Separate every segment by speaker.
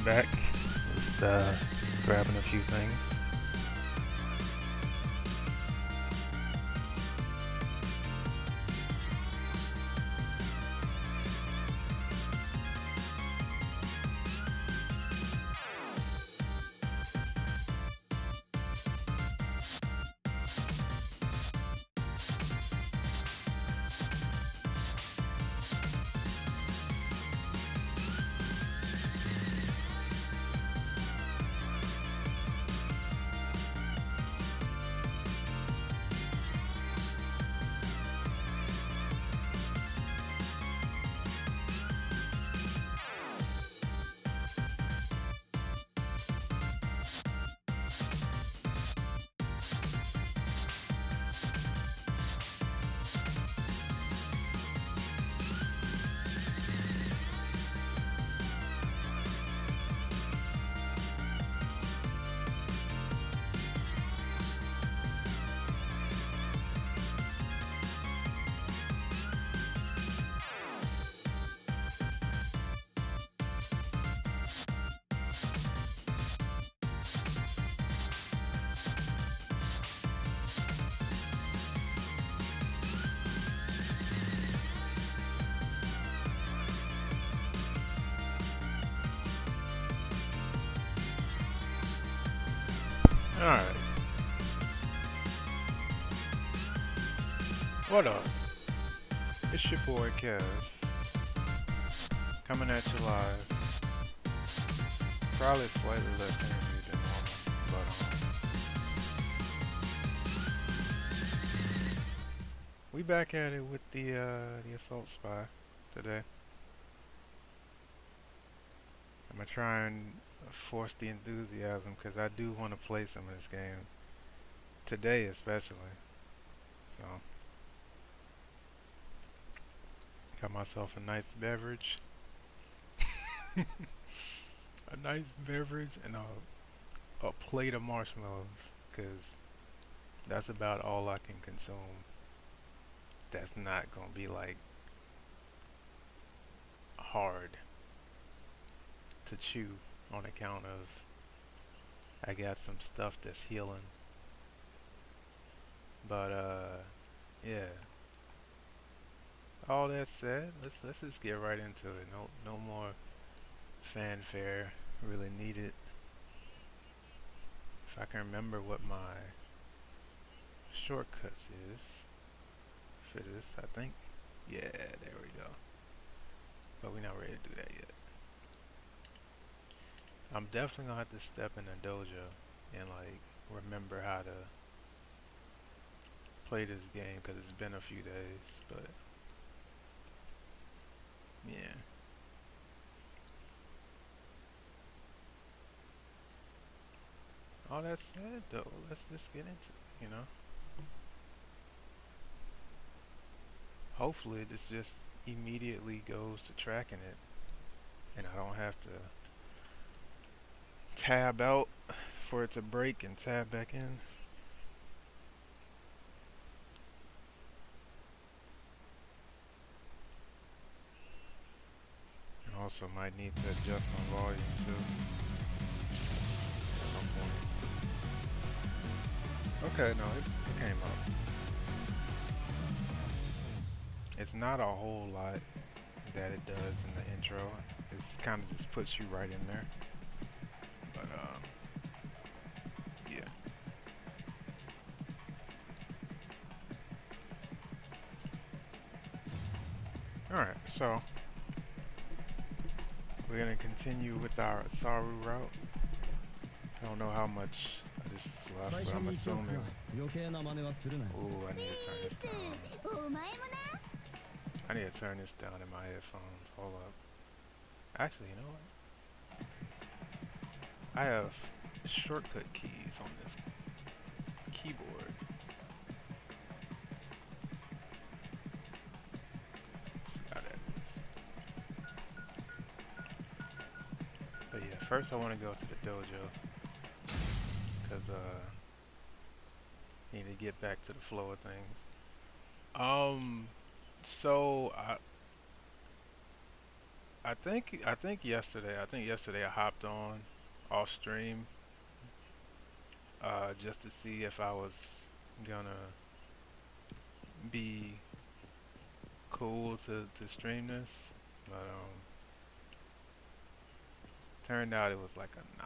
Speaker 1: back. Just grabbing a few things. Alright, what up? It's your boy Kev, coming at you live. Probably slightly less energy than normal, but we back at it with the assault spy today. I'm gonna try and force the enthusiasm because I do want to play some of this game today, especially. So, got myself a nice beverage, a nice beverage, and a plate of marshmallows because that's about all I can consume. That's not gonna be like hard to chew on account of I got some stuff that's healing. But yeah. All that said, let's just get right into it. No more fanfare really needed. If I can remember what my shortcuts is for this, I think. Yeah, there we go. But we're not ready to do that yet. I'm definitely gonna have to step in the dojo and like remember how to play this game because it's been a few days. But yeah. All that said, though, let's just get into it. Hopefully, this just immediately goes to tracking it, and I don't have to tab out for it to break and tab back in. And also might need to adjust my volume too at some point. Okay, no, it came up. It's not a whole lot that it does in the intro. It's kind of just puts you right in there. But yeah. All right, so we're gonna continue with our Saru route. I don't know how much this is left, but I'm assuming. Ooh, I need to turn this down. I need to turn this down in my headphones. Hold up. Actually, you know what? I have shortcut keys on this keyboard. Let's see how that is. But yeah, first I want to go to the dojo because need to get back to the flow of things. So I think yesterday I hopped on off stream just to see if I was gonna be cool to stream this, but turned out it was like a nah.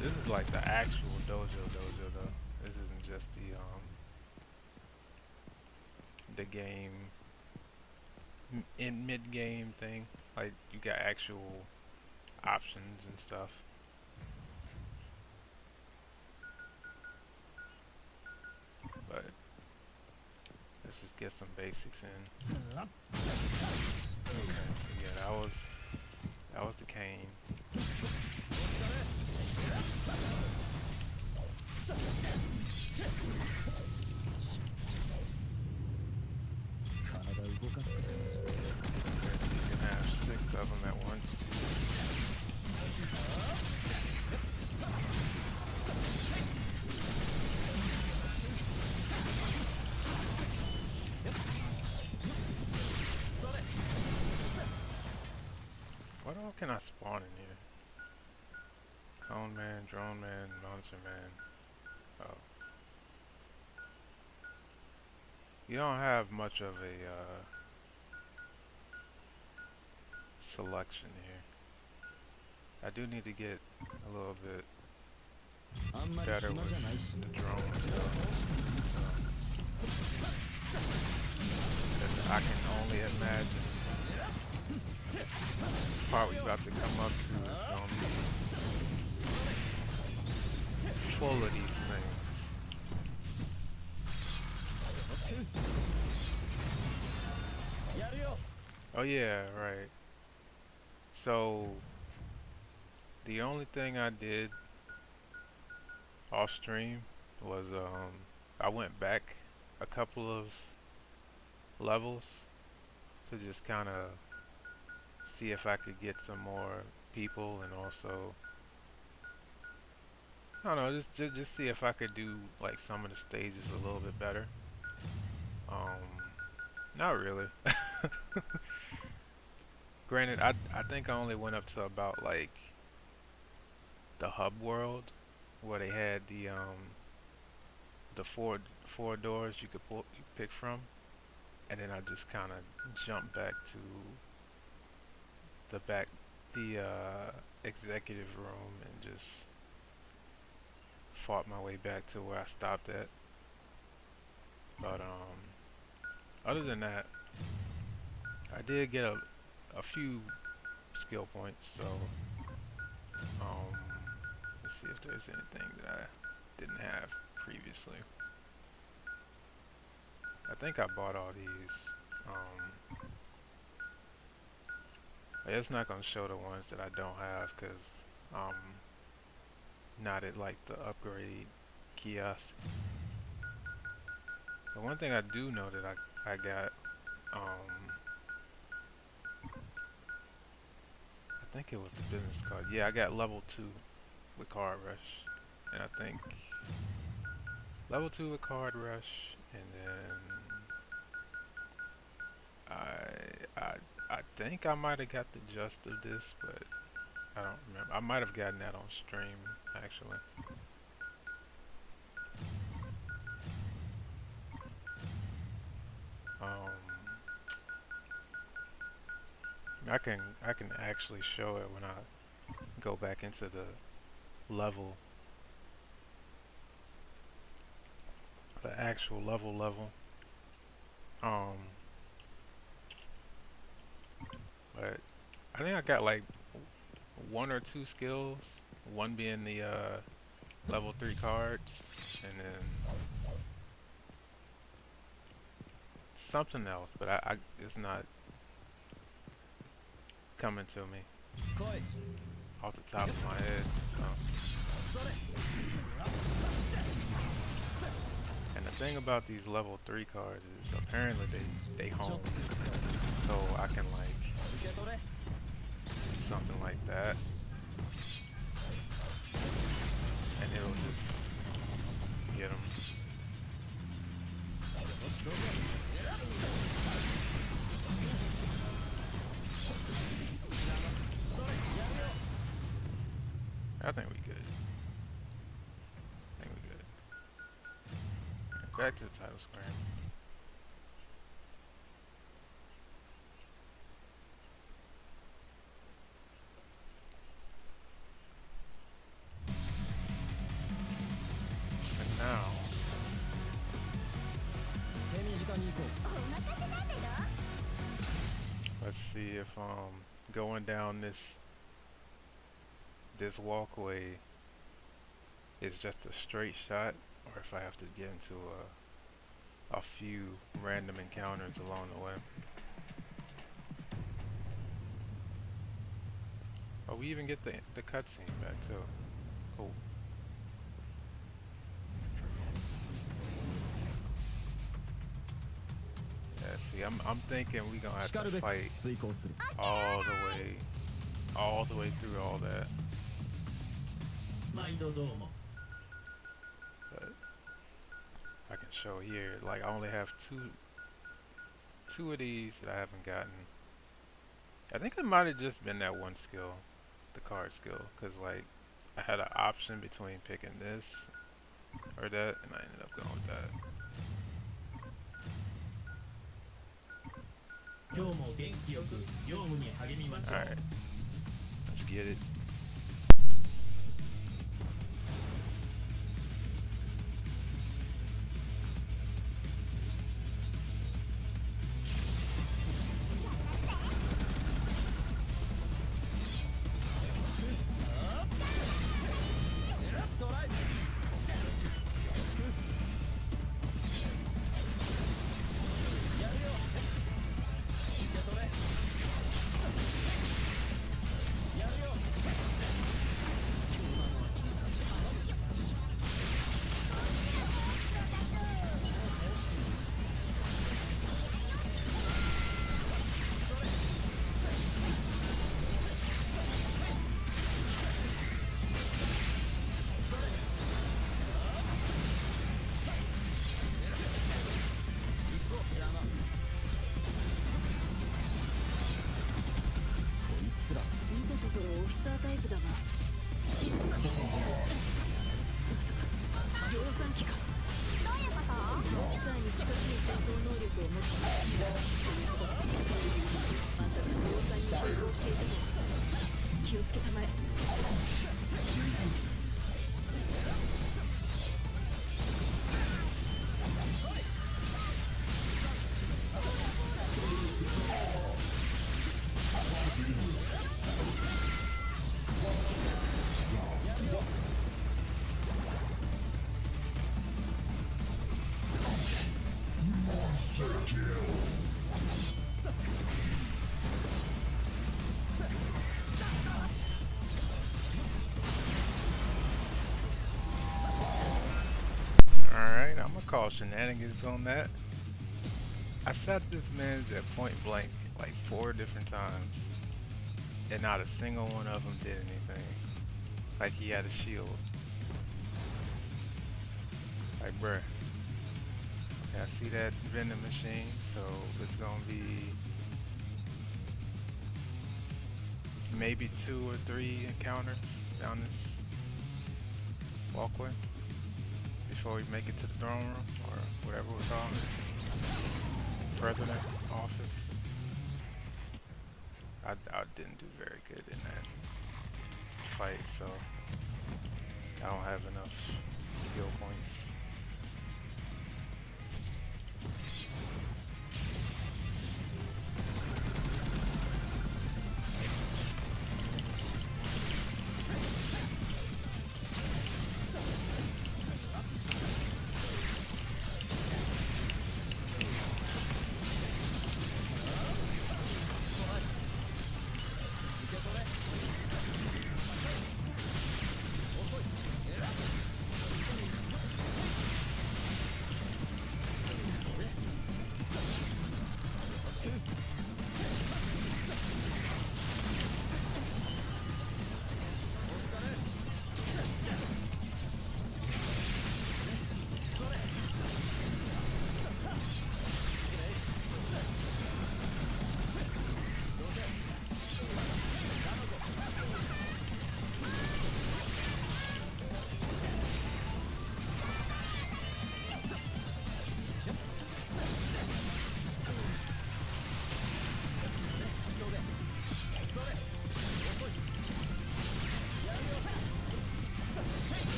Speaker 1: This is like the actual dojo though. This isn't just the game in mid game thing. Like you got actual options and stuff. But let's just get some basics in. Okay, so yeah, that was the cane. You can have 6 of them at once. What all can I spawn in here? Cone Man, Drone Man, Monster Man. Oh. You don't have much of a selection here. I do need to get a little bit better with the drone stuff. I can only imagine the part we're about to come up to is going to be full of these things. Oh yeah, right. So the only thing I did off stream was I went back a couple of levels to just kind of see if I could get some more people, and also I don't know, just see if I could do like some of the stages a little bit better. Not really. Granted, I think I only went up to about like the hub world where they had the four doors you could pick from, and then I just kind of jumped back to the executive room and just fought my way back to where I stopped at. But other than that, I did get a few skill points, so let's see if there's anything that I didn't have previously. I think I bought all these. It's not gonna show the ones that I don't have because not at like the upgrade kiosk. But one thing I do know that I got, I think it was the business card. Yeah, I got level 2 with Card Rush, and I think level 2 with Card Rush, and then I think I might have got the gist of this, but I don't remember. I might have gotten that on stream actually. I can actually show it when I go back into the level, the actual level. But I think I got like 1 or 2 skills, one being the level 3 cards, and then something else, but I it's not coming to me off the top of my head. So. And the thing about these level 3 cards is apparently they home, so I can like do something like that, and it'll just get them. back to the title screen. And now, let's see if going down this walkway is just a straight shot, or if I have to get into a few random encounters along the way. Oh, we even get the cutscene back too. Cool. Yeah, see, I'm thinking we gonna have to fight all the way through all that. But I can show here, like I only have two of these that I haven't gotten. I think it might have just been that one skill, the card skill, because like I had an option between picking this or that, and I ended up going with that. Alright, let's get it. Alright, I'm gonna call shenanigans on that. I shot this man at point blank like 4 different times, and not a single one of them did anything. Like he had a shield. Like, bruh. Okay, I see that vending machine, so it's gonna be maybe 2 or 3 encounters down this walkway before we make it to the throne room, or whatever we're calling it. President office. I didn't do very good in that fight, so I don't have enough skill points.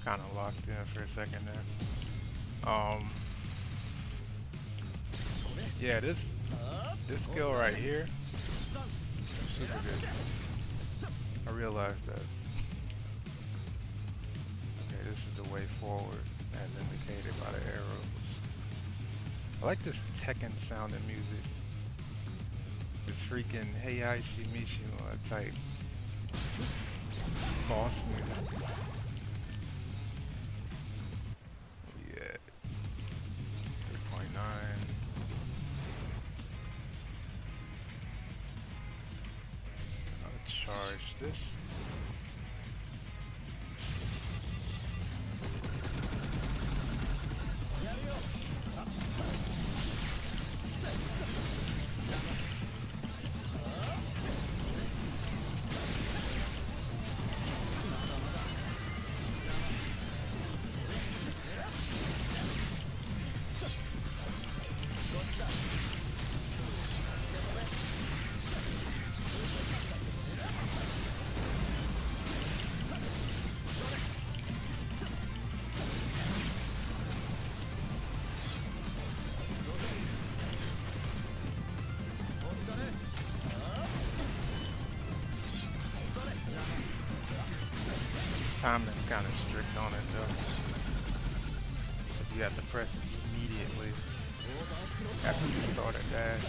Speaker 1: Kind of locked in for a second there. Yeah, this skill right here, super good. I realized that. Okay, this is the way forward, as indicated by the arrows. I like this Tekken sounding music. This freaking Hey I Shimishu type boss music. Yeah. 3.9. I'll charge this. Timing's kind of strict on it though. You have to press it immediately after you start a dash.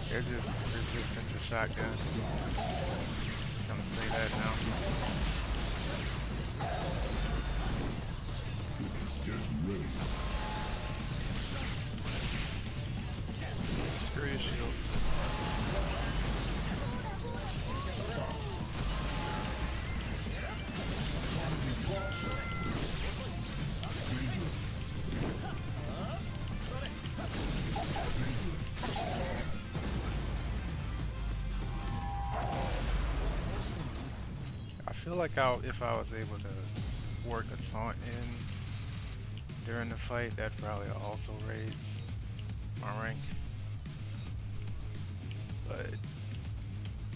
Speaker 1: They're just resistant to shotgun. Just gonna say that now. Screw your shield. I feel like if I was able to work a taunt in during the fight, that probably also raise my rank. But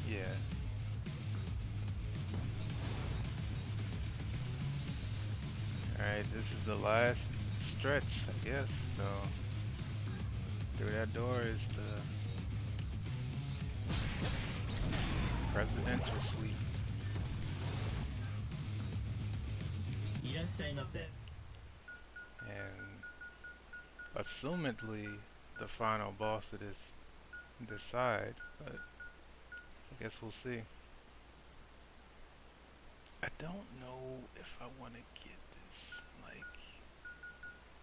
Speaker 1: yeah. Alright, this is the last stretch, I guess. So through that door is the presidential suite. And assumedly the final boss of this side, but I guess we'll see. I don't know if I want to get this. Like,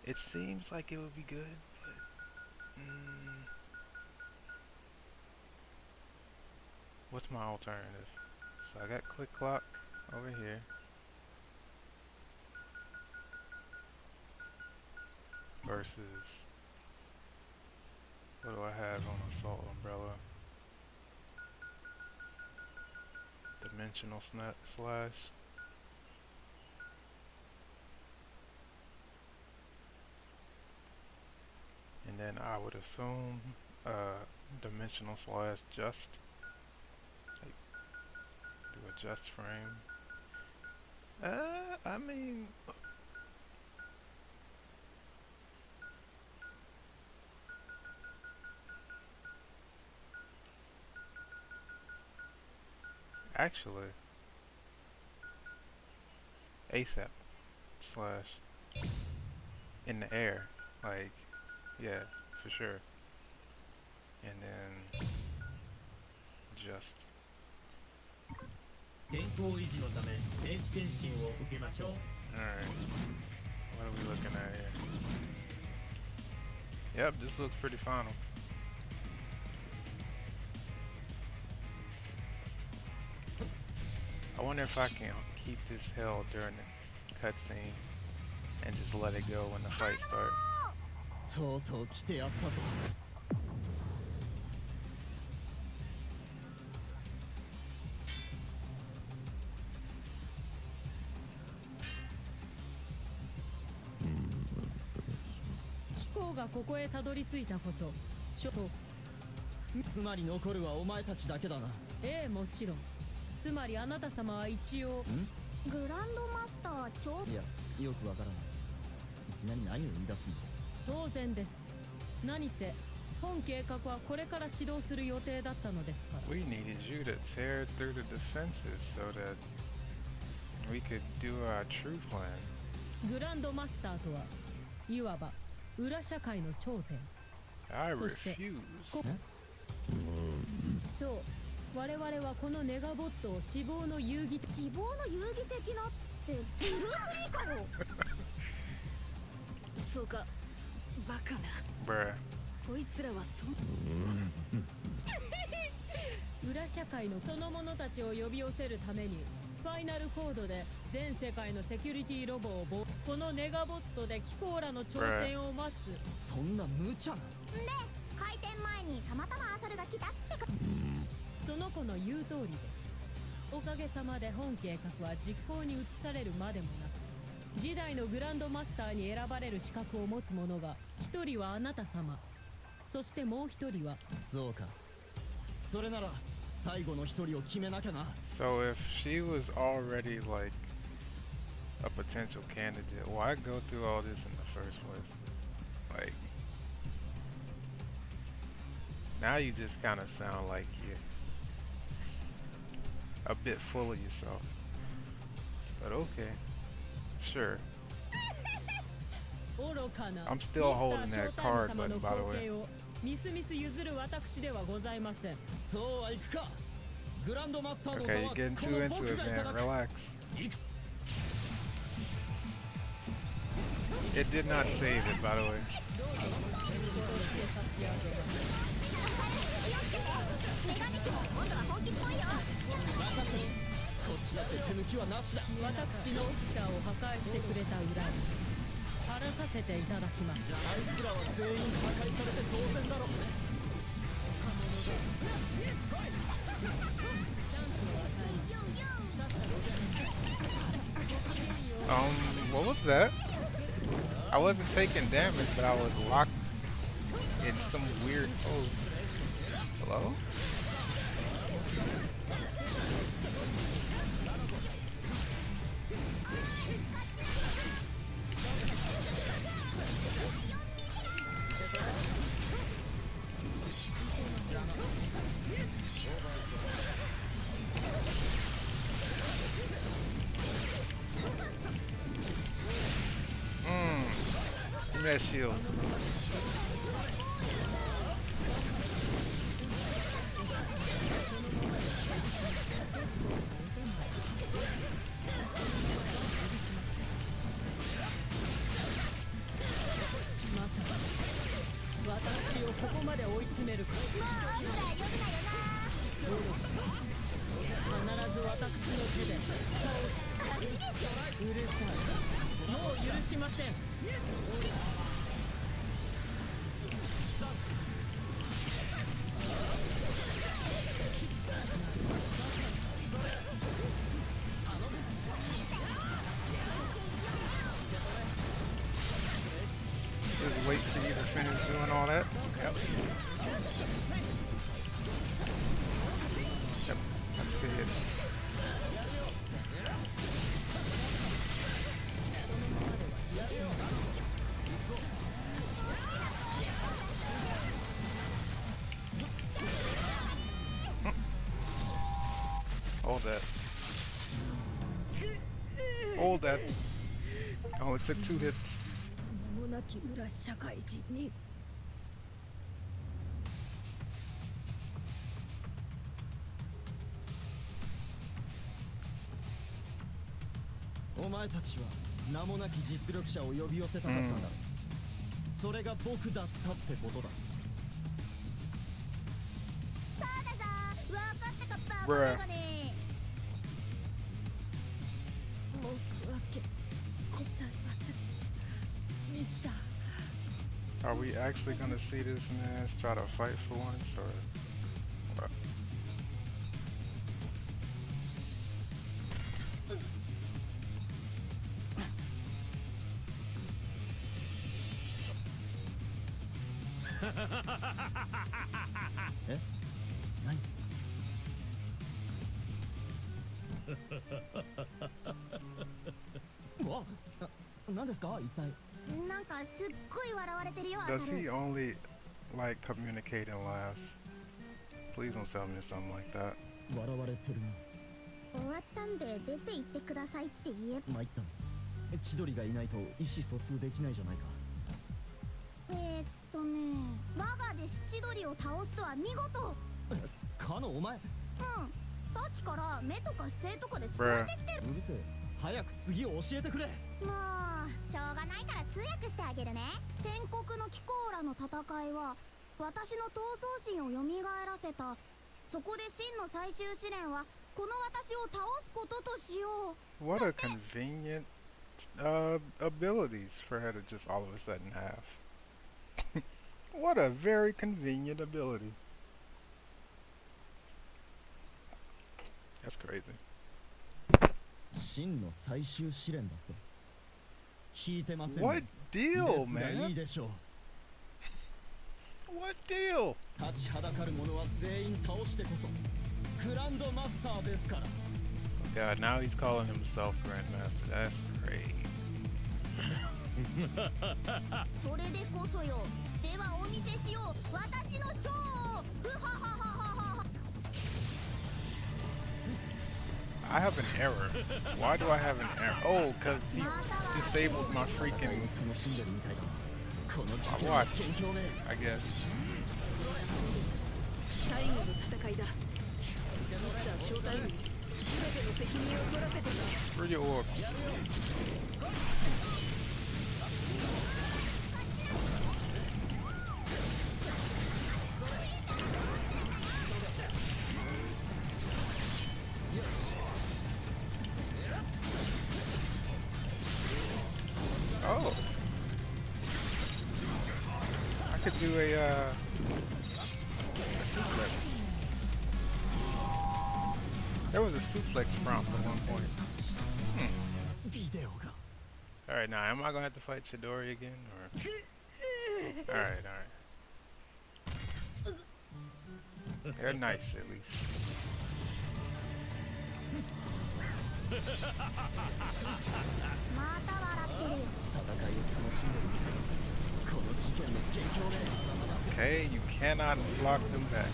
Speaker 1: it seems like it would be good, but what's my alternative? So I got quick clock over here. Versus, what do I have on Assault Umbrella? Dimensional slash. And then I would assume dimensional slash just. Like, do a just frame. I mean, actually, ASAP slash in the air, like, yeah, for sure. And then just. Alright, what are we looking at here? Yep, this looks pretty final. I wonder if I can keep this held during the cutscene and just let it go when the fight starts.
Speaker 2: 女王がここへたどり着いたこと、
Speaker 3: つまり残るはお前たちだけだな。
Speaker 2: ええ、もちろん。つまりあなた様は一応
Speaker 4: グランドマスター超。
Speaker 3: いや、よくわからない。いきなり何を言い出すんだ。
Speaker 2: 当然です。何せ本計画はこれから始動する予定だったのですから。
Speaker 1: We needed you to tear through the defenses so that we could do our true plan.
Speaker 2: グランドマスターとはいわば裏社会の頂点。
Speaker 1: I
Speaker 2: そして
Speaker 1: refuse.
Speaker 2: そう、我々はこのネガボットを死亡の遊戯
Speaker 4: 死亡の遊戯的なってブルース・リーかよ。
Speaker 5: そうか、バカな。
Speaker 1: Bruh.
Speaker 5: こいつらは
Speaker 2: 裏社会のその者たちを呼び寄せるためにファイナルコードで全世界のセキュリティロボをこのネガボットでキコーラの挑戦を待つ。
Speaker 3: そんな無茶な。
Speaker 4: で開店前にたまたまアサルが来たってか。
Speaker 2: その子の言う通りです。おかげさまで本計画は実行に移されるまでもなく、次代のグランドマスターに選ばれる資格を持つ者が一人はあなた様、そしてもう一人は。
Speaker 3: そうか。それなら最後の一人を決めなきゃな。
Speaker 1: So if she was already like a potential candidate, why go through all this in the first place? Like, now you just kind of sound like you're a bit full of yourself. But okay, sure. I'm still holding that card button, by the way.
Speaker 2: ミスミス譲る私ではございません。
Speaker 3: そうはいくか。グランドマスターの座
Speaker 1: Okay,
Speaker 3: は
Speaker 1: you're getting
Speaker 3: こ
Speaker 1: too
Speaker 3: の
Speaker 1: into
Speaker 3: 僕
Speaker 1: it,
Speaker 3: がいた
Speaker 1: man.
Speaker 3: だく。
Speaker 1: Relax. It did not save it, by the way.
Speaker 4: メガネ機も今度は本気っぽいよ。
Speaker 3: こっちだって手抜きはなしだ。
Speaker 2: 私のオフィサーを破壊してくれた裏に晴らさせていただきます。
Speaker 3: あいつらは全員破壊されて当然だろ。
Speaker 1: What was that? I wasn't taking damage, but I was locked in some weird pose. Hello? Give me that shield. Just wait for you to finish doing all that. Yep. Yep, that's good. Hold that. Hold that. Oh, it took 2 hits.
Speaker 2: 名もなき裏社会人に。
Speaker 3: お前たちは名もなき実力者を呼び寄せたかったんだ。それが僕だったってことだ。
Speaker 4: そうだぞ、分かったかバカメガネ。
Speaker 2: 申し訳ございません、ミスター。
Speaker 1: Are we actually gonna see this man try to fight for once, or what?
Speaker 3: え、何？わ、何ですか一体？
Speaker 4: なんかすっごい笑われてるよ、ア
Speaker 1: Does
Speaker 4: サ
Speaker 1: he
Speaker 4: ル。
Speaker 1: only like communicate in laughs? Please don't tell me something like that.
Speaker 3: 笑われてるな。
Speaker 4: 終わったんで出て行ってくださいって言え。
Speaker 3: 参ったな。千鳥がいないと意思疎通できないじゃないか。
Speaker 4: 我が弟子千鳥を倒すとは見事。
Speaker 3: かのお前。
Speaker 4: さっきから目とか姿勢とかで伝えてきてる。
Speaker 3: うるせえ。早く次を教えてくれ。
Speaker 4: もうしょうがないから通訳してあげるね。戦国の貴公らの戦いは私の闘争心を蘇らせた。そこで真の最終試練はこの私を倒すこととしよう。
Speaker 1: What a convenient abilities for her to just all of a sudden have. What a very convenient ability. That's crazy.
Speaker 3: 真の最終試練だって。聞いてませんね。
Speaker 1: What deal,
Speaker 3: ですがいい
Speaker 1: man?
Speaker 3: でしょう。
Speaker 1: What deal?
Speaker 3: 立ちはだかる者は全員倒してこそグランドマスターですから。
Speaker 1: God, now he's calling himself Grandmaster. That's great.
Speaker 4: それでこそよ。ではお見せしよう、私のショーを。ふははははは。
Speaker 1: I have an error. Why do I have an error? Oh, because he disabled my freaking
Speaker 3: 楽しんでるみたいだ。この事件
Speaker 1: watch,
Speaker 3: の元凶め。
Speaker 1: I guess.
Speaker 5: 最後の戦いだ。ミスター正体に全ての責任を取らせてくれ。
Speaker 1: Screw your orbs. Oh, I could do a suplex. There was a suplex prompt at one point.
Speaker 3: ビデオが。
Speaker 1: All right, now am I gonna have to fight Chidori again, or? All right. They're nice at least.
Speaker 4: また笑ってるよ。
Speaker 3: 戦いを楽しんでるみたいだ。この事件の元凶め。
Speaker 1: Okay, you cannot block them back.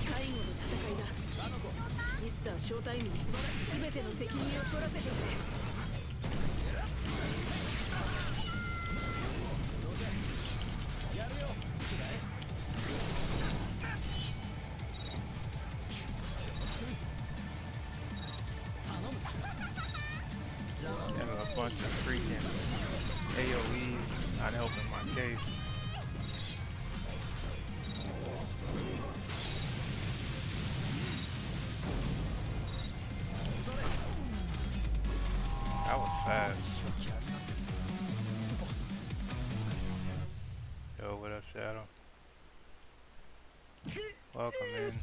Speaker 5: 最後の戦いだ。ミスター正体に全ての責任を取らせてくれ。
Speaker 1: And a bunch of freaking AoEs not helping my case. That was fast. Yo, what up, Shadow? Welcome in.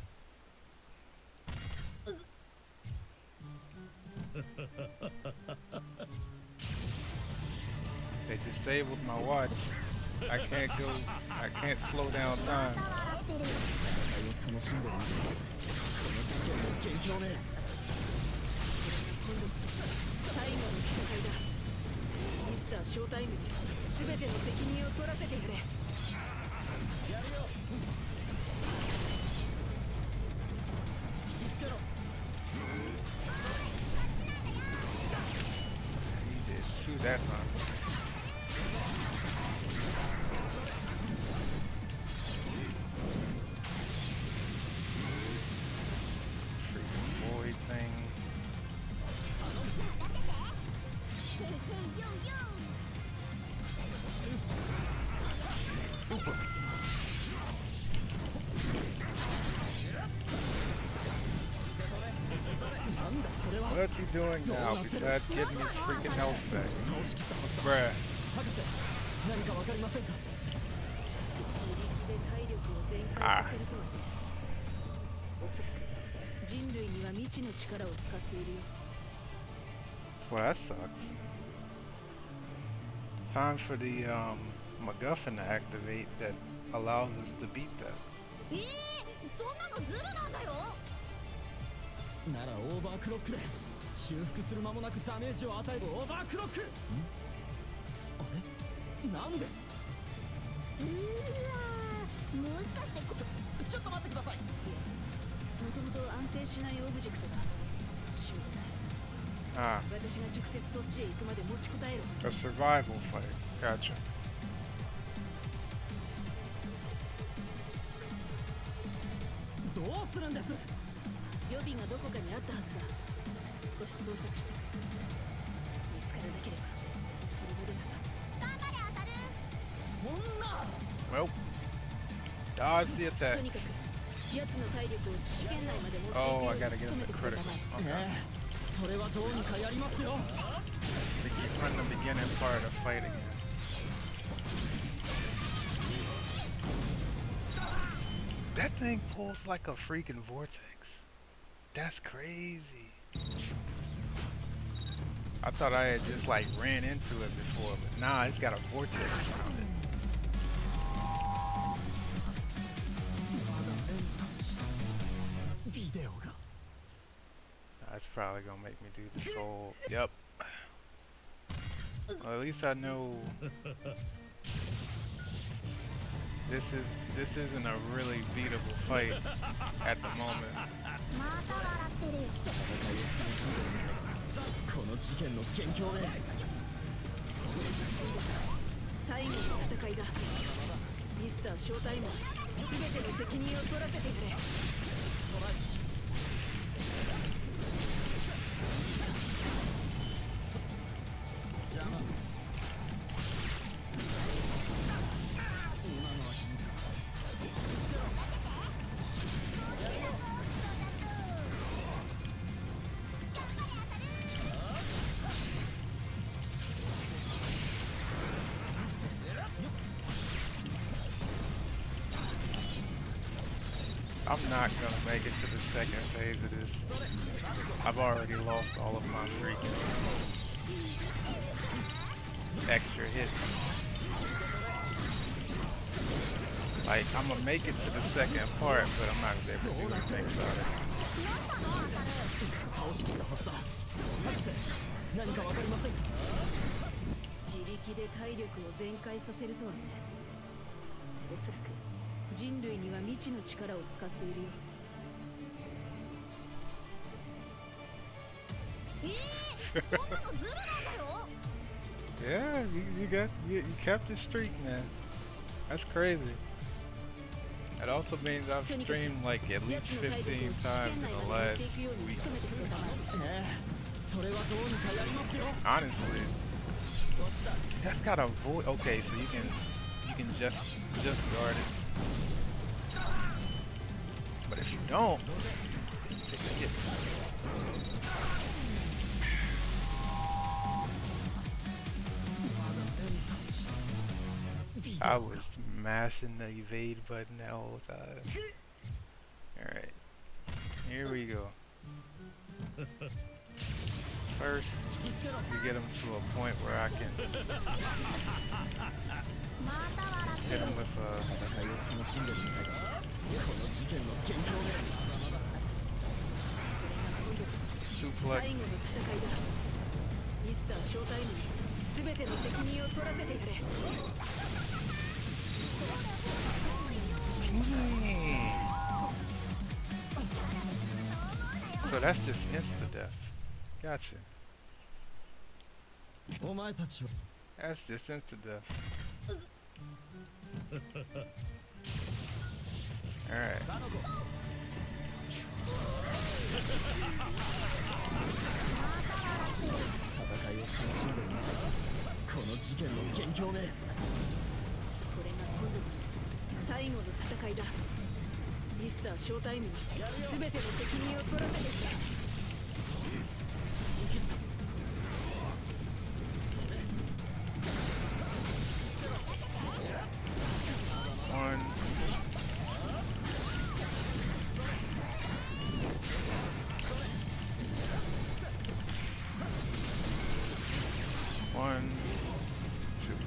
Speaker 1: They disabled my watch. I can't slow down time.
Speaker 3: 楽しんでるみたいだ。この事件の元凶め。
Speaker 5: 最後の戦いだ。ミスター正体に全ての責任を取らせてくれ。
Speaker 1: He did two that time. Freaking void thing. What's he doing now besides getting his freaking health back? Bruh.
Speaker 3: 博士、何かわかりませんか？
Speaker 5: で体力を全開させるとは。おそらく人類には未知の力を使っているよ。
Speaker 1: Well, that sucks. Time for the MacGuffin to activate that allows us to beat that.
Speaker 4: そんなのズルなんだよ。
Speaker 3: ならオーバークロックで修復する間もなくダメージを与えるオーバークロック。あれなんで。
Speaker 4: もしかして
Speaker 3: ちょっと待ってください。
Speaker 5: もともと安定しないオブジェクトだ。しょうがない。
Speaker 1: Ah,
Speaker 5: 私が直接そっちへ行くまで持ちこたえろ。
Speaker 1: a survival fight. Gotcha.
Speaker 3: どうするんです。
Speaker 5: 予備がどこかにあったはずだ。少し捜索して見つからなければそれまでだ。
Speaker 4: 頑張れ当たる。
Speaker 3: そんな。
Speaker 1: Well, dodge the attack.
Speaker 5: とにかく奴の体力を知識圏内まで持っていく
Speaker 1: Oh,
Speaker 5: よ
Speaker 1: I
Speaker 5: う
Speaker 1: gotta get
Speaker 5: 努
Speaker 1: him
Speaker 5: め
Speaker 1: to
Speaker 5: てくれ
Speaker 1: critical.
Speaker 5: たまえ。
Speaker 1: Okay.
Speaker 3: それはどうにかやりますよ。
Speaker 1: Run the beginning part of fight again. That thing pulls like a freaking vortex. That's crazy. I thought I had just like ran into it before, but nah, it's got a vortex around it. That's probably gonna make me do this whole. Yep. Well, at least I know this isn't a really beatable fight at the moment.
Speaker 4: また笑ってるよ。
Speaker 3: この事件の元凶ね。
Speaker 5: 最後の戦いだ。ミスター正体も全ての責任を取らせてくれ。
Speaker 1: I'm not gonna make it to the second phase of this. I've already lost all of my freaking extra hits. Like, I'm gonna make it to the second part, but I'm not gonna be able to do anything about it.
Speaker 5: 自力で体力を全開させるとはね。おそらく人類には未知の力を使っているよ。
Speaker 4: そんなのズルなんだよ。
Speaker 1: Yeah, you kept it streak, man. That's crazy. It also means I've streamed like at least 15 times in the last week. Honestly, that's got a void. Okay, so you can just guard it. But if you don't, take a hit. I was mashing the evade button that whole time. Alright, here we go. First, we get him to a point where I can hit him with a suplex.
Speaker 5: ミスター正体に全ての責任を取らせてくれ。
Speaker 1: So that's just insta death. Gotcha. That's just insta death. Alright. One, two.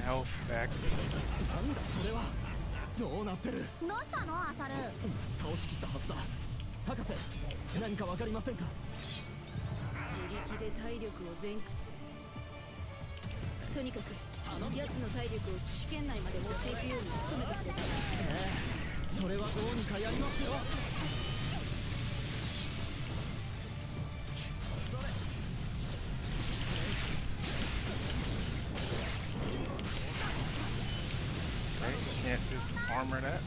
Speaker 1: health back.
Speaker 3: なんだそれは。どうなってる。
Speaker 4: どうしたのアサル。
Speaker 3: 倒しきったはずだ。博士、何かわかりませんか。
Speaker 5: 自力で体力を全とにかく奴の体力を知識圏内まで持っていくように努めてくれた。
Speaker 3: それはどうにかやりますよ。
Speaker 1: Can't just armor that.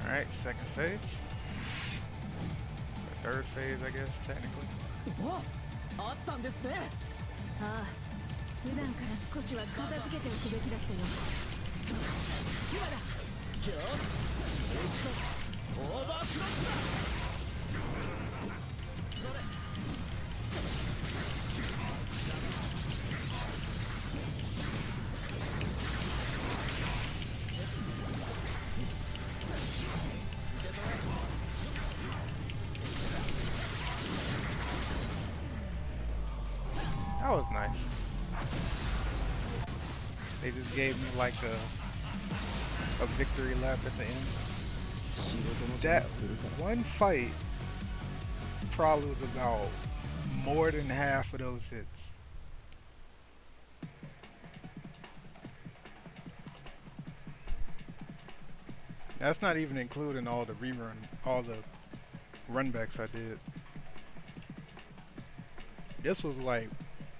Speaker 1: Alright, second phase. The third phase, I guess, technically.
Speaker 3: あったんですね。
Speaker 5: ああ、普段から少しは片付けておくべきだったよ。今だ。
Speaker 3: よし、もう一度オーバークロックだ。それ。
Speaker 1: That was nice. They just gave me like a victory lap at the end. That one fight probably was about more than half of those hits. That's not even including all the runbacks I did. This was like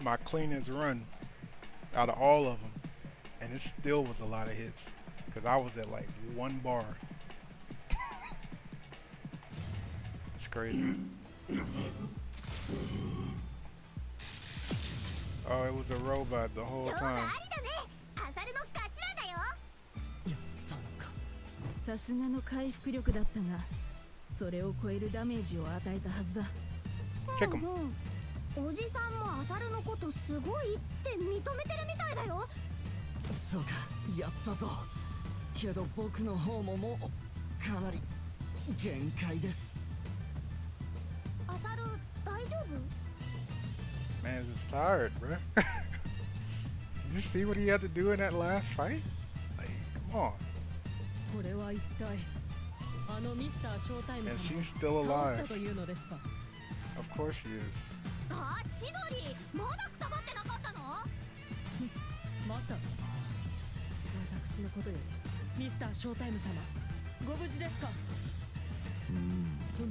Speaker 1: my cleanest run out of all of them, and it still was a lot of hits because I was at like 1 bar. It's crazy. Oh, it was a robot the whole time.
Speaker 5: さすがの回復力だったが、それを超えるダメージを与えたはずだ。
Speaker 1: Kick him.
Speaker 4: おじさんもアサルのことすごいって認めてるみたいだよ。
Speaker 3: そうか、やったぞ。けど僕の方ももうかなり限界です。
Speaker 4: アサル大丈夫？
Speaker 1: Man, just tired, bruh. You see what he had to do in that last fight? Like, come on.
Speaker 2: これは一体あのミスターショータイム
Speaker 1: And
Speaker 2: さ
Speaker 1: she's
Speaker 2: ん
Speaker 1: still
Speaker 2: を倒し
Speaker 1: alive.
Speaker 2: たというのですか。
Speaker 1: Of course she is.
Speaker 4: あ、千鳥、まだくたばってなかったの？
Speaker 2: まさか私のことよりミスターショータイム様ご無事ですか。
Speaker 3: うん。
Speaker 2: 嘘。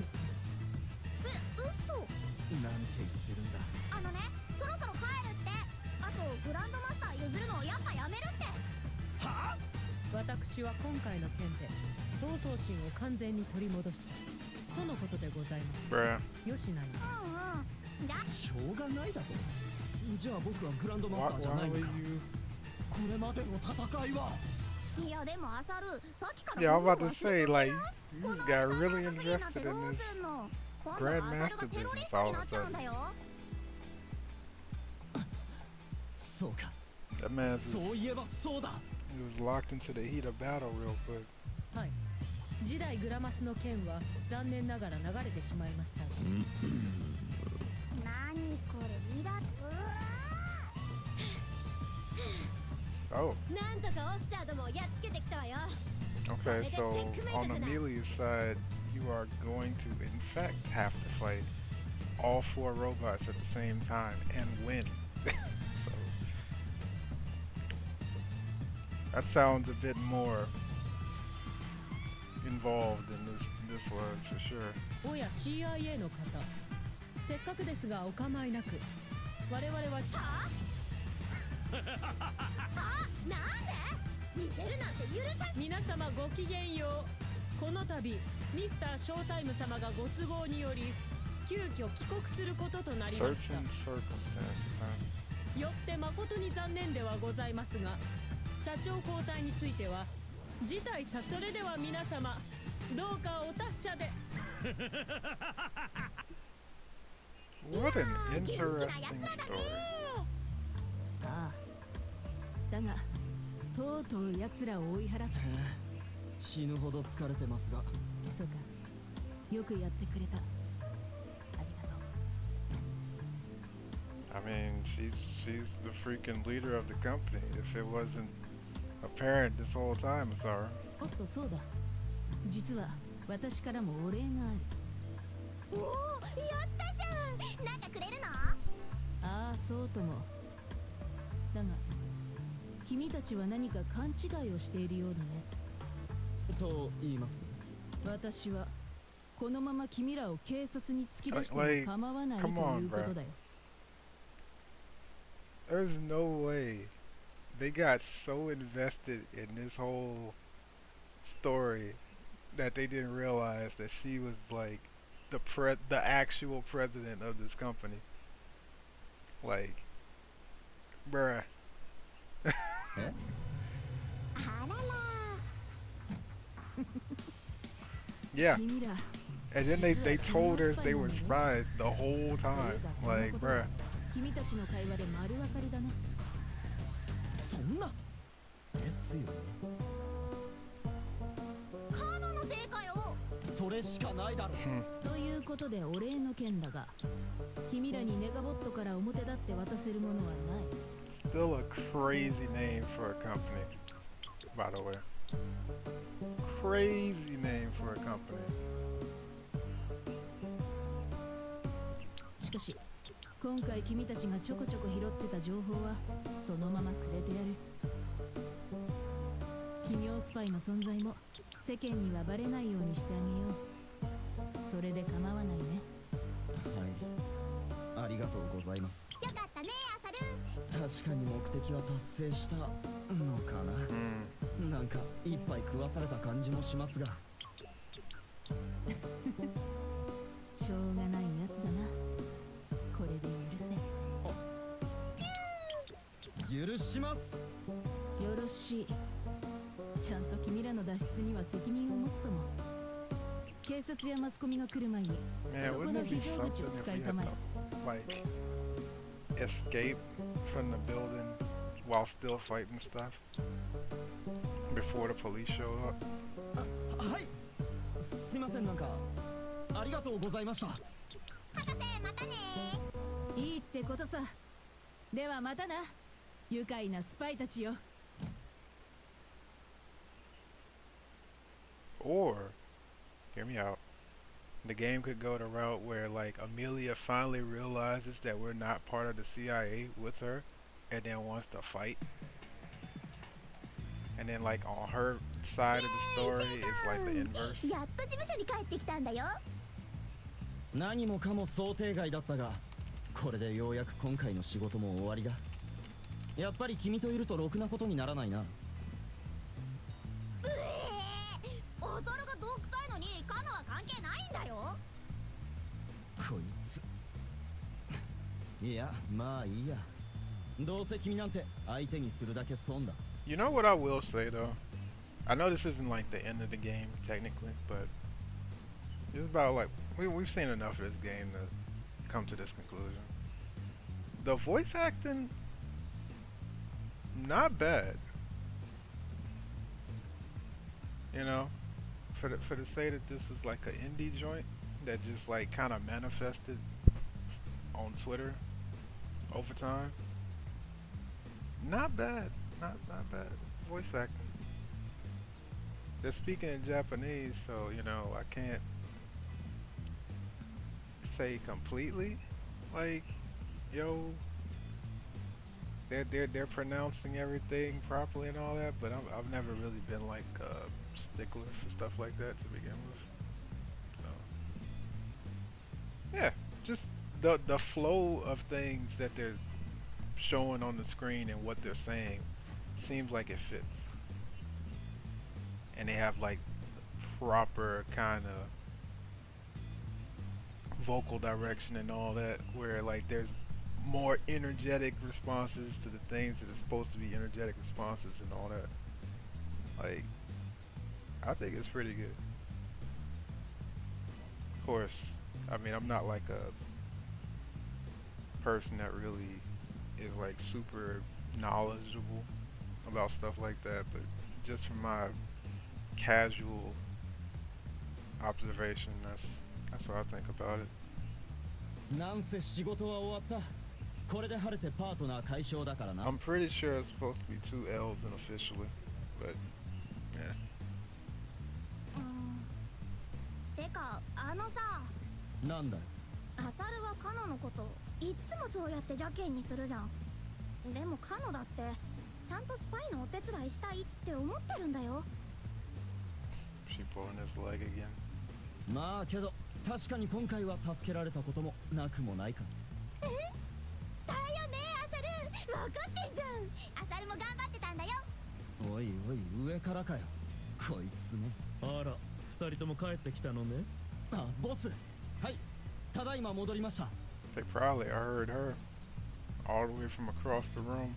Speaker 3: なんて言ってるんだ。
Speaker 4: あのね、そろそろ帰るって。あとグランドマスター譲るのやっぱやめるって。
Speaker 3: はあ？
Speaker 2: 私は今回の件で闘争心を完全に取り戻したとのことでございます。
Speaker 1: Bruh.
Speaker 2: よしない。
Speaker 4: じゃあ
Speaker 3: しょうがないだと。じゃあ僕はグランドマスターじゃ
Speaker 1: Why
Speaker 3: ないの
Speaker 1: would
Speaker 3: か。
Speaker 1: you?
Speaker 3: これまでの戦いは。
Speaker 4: いやでもアサル、さっきから
Speaker 1: Yeah, I'm
Speaker 4: もう
Speaker 1: about to
Speaker 4: 忘れ
Speaker 1: say,
Speaker 4: ちゃ
Speaker 1: like,
Speaker 4: った
Speaker 1: you
Speaker 4: この
Speaker 1: got
Speaker 4: おじ
Speaker 1: really
Speaker 4: さんの時になって
Speaker 1: invested
Speaker 4: ど
Speaker 1: in
Speaker 4: う
Speaker 1: this
Speaker 4: すんの？今度はアサル
Speaker 1: Grandmaster
Speaker 4: がテロリ
Speaker 1: business
Speaker 4: スト
Speaker 1: all
Speaker 4: に
Speaker 1: of
Speaker 4: な
Speaker 1: a
Speaker 4: っちゃうんだ
Speaker 1: sudden.
Speaker 4: よ。
Speaker 3: そうか。
Speaker 1: That man
Speaker 3: そう
Speaker 1: was,
Speaker 3: いえばそうだ。
Speaker 1: he was locked into the heat of battle real quick.
Speaker 2: はい。時代グラマスの件は残念ながら流れてしまいました。
Speaker 4: 何これイラッ。
Speaker 1: Oh,
Speaker 4: なんとかオフターどもやっつけてきたわよ。
Speaker 1: okay, so on Amelia's side, you are going to, in fact, have to fight all 4 robots at the same time and win. So, that sounds a bit more involved than this was, for sure.
Speaker 2: おや CIA の方、せっかくですがお構いなく我々は
Speaker 4: なんで？逃げるなんて許さん。
Speaker 2: 皆様ごきげんよう。この度ミスターショータイム様がご都合により急遽帰国することとなりました。
Speaker 1: Certain circumstances,
Speaker 2: よって誠に残念ではございますが、社長交代については辞退さ。それでは皆様どうかお達者で。
Speaker 1: What an interesting story.
Speaker 5: ああ。だが
Speaker 2: とうとう奴らを追い払った。
Speaker 3: 死ぬほど疲れてますが。
Speaker 2: そうか。よくやってくれた。ありがとう。
Speaker 1: I mean, she's the freaking leader of the company. If it wasn't apparent this whole time, Sarah.
Speaker 2: おっとそうだ。実は私からもお礼がある。
Speaker 4: おお、やったじゃん。なんかくれるの？
Speaker 2: ああ、そうとも。だが君たちは何か勘違いをしているようだね。
Speaker 3: と言います。
Speaker 2: 私はこのまま君らを警察に突き出しても構わないということだよ。
Speaker 1: There's no way they got so invested in this whole story that they didn't realize that she was like the actual president of this company. Like, bruh. Yeah. And then they told us they were spies the whole time. Like, bruh.
Speaker 2: 君たちの会話で丸分かりだね。
Speaker 3: そんなですよね。
Speaker 4: カードのせいかよ。
Speaker 3: それしかないだろ。
Speaker 2: ということでお礼の件だが、君らにネガボットから表立って渡せるものはない。
Speaker 1: Still a crazy name for a company, by the way. Crazy name for a company.
Speaker 2: しかし今回君たちがちょこちょこ拾ってた情報はそのままくれてやる。奇妙スパイの存在も世間にはバレないようにしてあげよう。それで構わないね。
Speaker 3: はい、ありがとうございます。
Speaker 4: よかったね、アサル。
Speaker 3: 確かに目的は達成したのかな。なんか一杯食わされた感じもしますが。
Speaker 2: しょうがないやつだな。これで許せ。
Speaker 3: 許します。
Speaker 2: よろしい。ちゃんと君らの脱出には責任を持つとも。警察やマスコミが来る前にそこの非常口を使いたまえ。
Speaker 1: Like escape from the building while still fighting stuff before the police show up.
Speaker 3: はい。すいません、なんかありがとうございました。
Speaker 4: 博士、またね。
Speaker 2: いいってことさ。ではまたな。愉快なスパイたちよ。
Speaker 1: Or, hear me out, the game could go the route where like Amelia finally realizes that we're not part of the CIA with her and then wants to fight. And then like on her side of the story it's like the inverse.
Speaker 4: やっと事務所に帰ってきたんだよ。
Speaker 3: 何もかも想定外だったが、これでようやく今回の仕事も終わりだ。やっぱり君といるとろくなことにならないな。
Speaker 4: アサルが毒臭いのにカナは関係ないんだよ。
Speaker 3: こいつ。いや、まあいいや。どうせ君なんて相手にするだけ損だ。
Speaker 1: You know what I will say though? I know this isn't like the end of the game technically, but it's about like we've seen enough of this game to come to this conclusion. The voice acting, not bad. You know, for the say that this was like an indie joint that just like kind of manifested on Twitter over time. Not bad, not bad. Voice acting. They're speaking in Japanese, so you know I can't say completely like, yo, they're pronouncing everything properly and all that, but I've never really been like a stickler for stuff like that to begin with. So yeah, just the flow of things that they're showing on the screen and what they're saying seems like it fits, and they have like proper kind of vocal direction and all that, where like there's more energetic responses to the things that are supposed to be energetic responses and all that. Like, I think it's pretty good. Of course, I mean, I'm not like a person that really is like super knowledgeable about stuff like that, but just from my casual observation, that's what I think about it.
Speaker 3: なんせ仕事は終わった。これで晴れてパートナー解消だからな。
Speaker 1: I'm pretty sure it's supposed to be 2 L's unofficially, but yeah.
Speaker 4: てかさ、
Speaker 3: なんだよ。
Speaker 4: アサルはカノのこといっつもそうやって邪険にするじゃん。でもカノだってちゃんとスパイのお手伝いしたいって思ってるんだよ。
Speaker 1: She pulling his leg again.
Speaker 3: まあけど確かに今回は助けられたこともなくもないか。
Speaker 4: だよねアサル、分かってんじゃん。アサルも頑張ってたんだよ。
Speaker 3: おいおい上からかよ。こいつね。
Speaker 6: あら、二人とも帰ってきたのね。
Speaker 3: あ、ボス。はい。ただいま戻りました。
Speaker 1: They probably heard her all the way from across the room.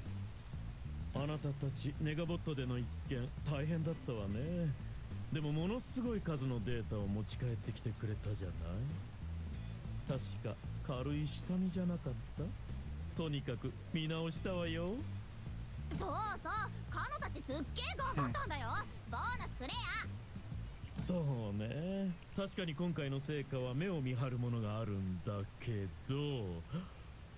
Speaker 6: あなたたちネガボットでの一件大変だったわね。でもものすごい数のデータを持ち帰ってきてくれたじゃない。確か軽い下見じゃなかった。とにかく見直したわよ。
Speaker 4: そうそう、カノたちすっげえ頑張ったんだよ。ボーナスくれや。
Speaker 6: そうね、確かに今回の成果は目を見張るものがあるんだけど、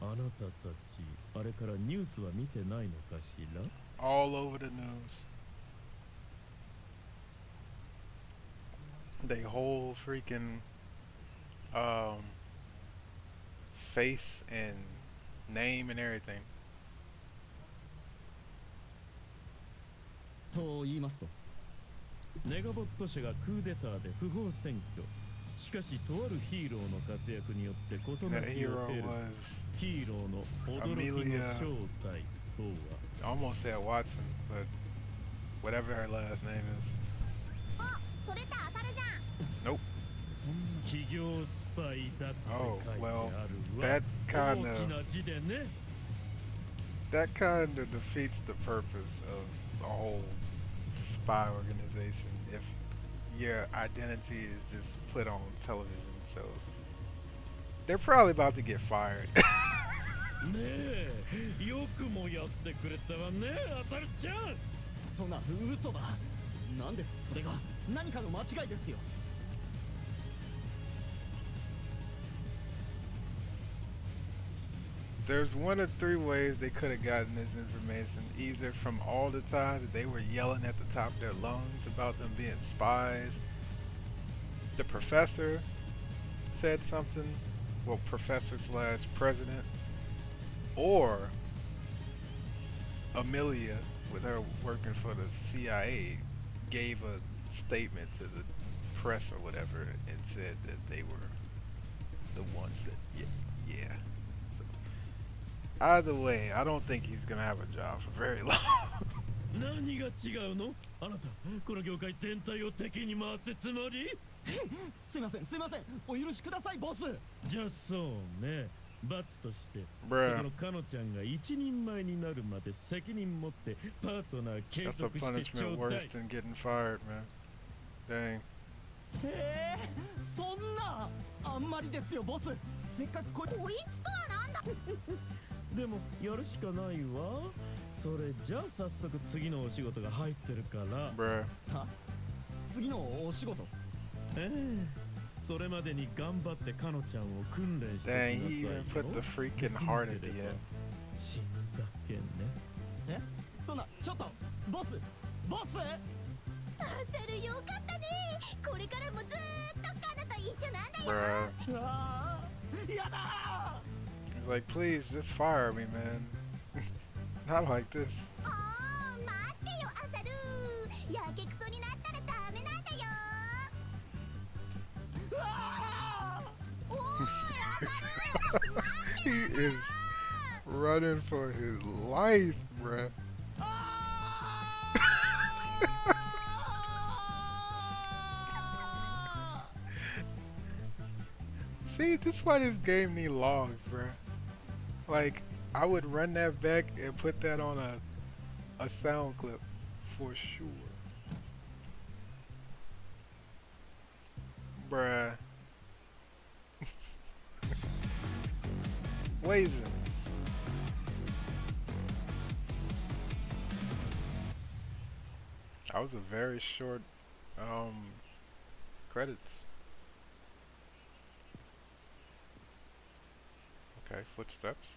Speaker 6: あなたたちあれからニュースは見てないのかしら。
Speaker 1: All over the news. They whole freaking face and name and everything.
Speaker 3: と言いますと。
Speaker 6: ネガボット社がクーデターで不法占拠。しかしとあるヒーローの活躍によって事な
Speaker 1: That
Speaker 6: きを
Speaker 1: hero
Speaker 6: 得る
Speaker 1: was
Speaker 6: ヒーローの驚きの正体とは。
Speaker 1: almost said Watson, but whatever her last name is.
Speaker 4: あ、それってアサルじゃん。
Speaker 1: Nope.
Speaker 6: 企業スパイだって
Speaker 1: Oh,
Speaker 6: 書いて
Speaker 1: well,
Speaker 6: あるわ。
Speaker 1: that
Speaker 6: 大
Speaker 1: kind
Speaker 6: き
Speaker 1: of
Speaker 6: な字でね。
Speaker 1: that kind of defeats the purpose of a whole spy organization if your identity is just put on television. So they're probably about to get fired.
Speaker 6: ねえ、よくもやってくれたわね、アサルちゃん。
Speaker 3: そんな嘘だ。なんでそれが何かの間違いですよ。
Speaker 1: There's 1 of 3 ways they could have gotten this information. Either from all the times that they were yelling at the top of their lungs about them being spies. The professor said something. Well, professor slash president. Or Amelia, with her working for the CIA, gave a statement to the press or whatever and said that they were the ones that, yeah. Either way, I don't think he's gonna have a job for very long.
Speaker 6: 何が違うの？あなた、この業界全体を敵に回すつもり？
Speaker 3: すいませんすいません、お許しくださいボス。
Speaker 6: じゃあそうね、罰としてそ
Speaker 1: Bruh.
Speaker 6: このカノちゃんが一人前になるまで責任持ってパートナー継
Speaker 1: That's a
Speaker 6: 続してちょ
Speaker 1: punishment
Speaker 6: うだ
Speaker 1: worse
Speaker 6: い。
Speaker 1: than getting fired, man. Dang.
Speaker 3: そんなあんまりですよボス。せっかく
Speaker 4: こいつとはなんだ。
Speaker 6: でもやるしかないわ。それじゃあ早速次のお仕事が入ってるから。
Speaker 1: Bruh.
Speaker 3: は次のお仕事。
Speaker 6: ええ、それまでに頑張ってカノちゃんを訓練してください
Speaker 1: Dang, he
Speaker 6: よ。
Speaker 1: even put the freaking heart at the end.
Speaker 6: 死んだけんね。
Speaker 3: え、そんなちょっとボスボス。
Speaker 4: アサルよかったね。これからもずーっとカナと一緒なんだよ。
Speaker 1: Bruh.
Speaker 3: ああ、やだー。
Speaker 1: He's like, please, just fire me, man. Not like this.
Speaker 4: おー、待ってよアサル。やけくそになったらダメなんだよ。おーいアサル。
Speaker 1: He is running for his life, bruh. See, this is why this game need logs, bruh. Like, I would run that back and put that on a sound clip for sure. Bruh. Wazin. That was a very short credits. Okay, footsteps.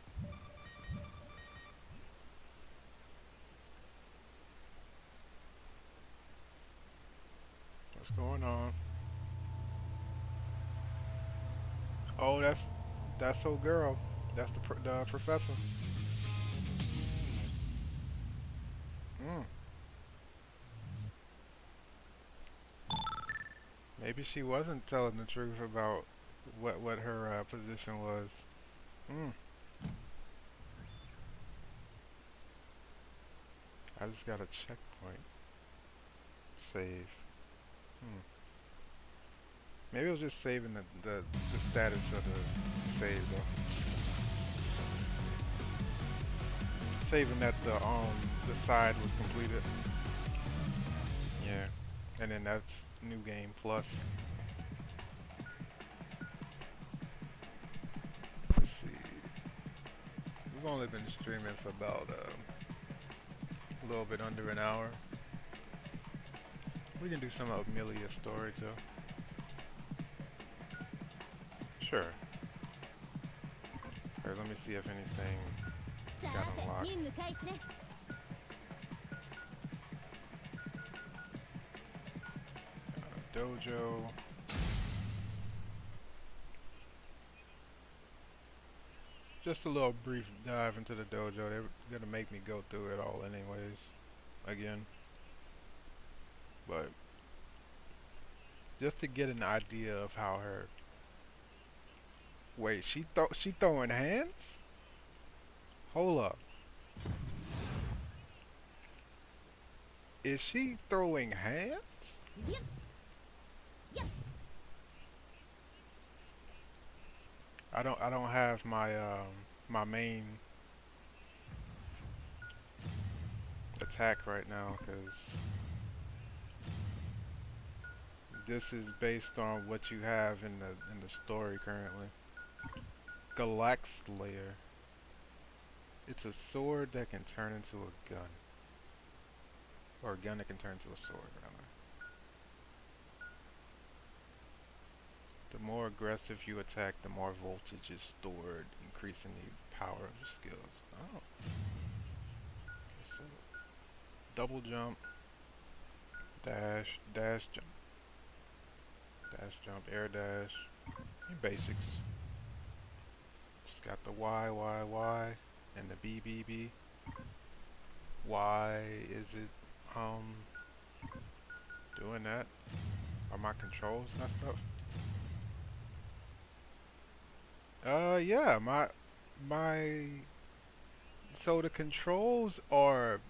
Speaker 1: What's going on? Oh, that's old girl. That's the professor. Mm. Maybe she wasn't telling the truth about what her position was. Mm. I just got a checkpoint. Save. Hmm. Maybe it was just saving the status of the save though. Saving that the side was completed. Yeah. And then that's new game plus. Let's see. We've only been streaming for about a little bit under an hour. We can do some of Amelia's story too. Sure. Alright, let me see if anything got unlocked. Dojo. Just a little brief dive into the dojo. They're gonna make me go through it all anyways. Again. But just to get an idea of how her... Wait, she throwing hands? Hold up. Is she throwing hands? I don't have my my main attack right now because this is based on what you have in the story currently. Galax Slayer. It's a sword that can turn into a gun. Or a gun that can turn into a sword, rather. The more aggressive you attack, the more voltage is stored, increasing the power of your skills. Oh. So, double jump, dash, dash jump. Dash jump, air dash. Your basics. Just got the Y, and the B. Why is it doing that? Are my controls messed up? Yeah, my so the controls are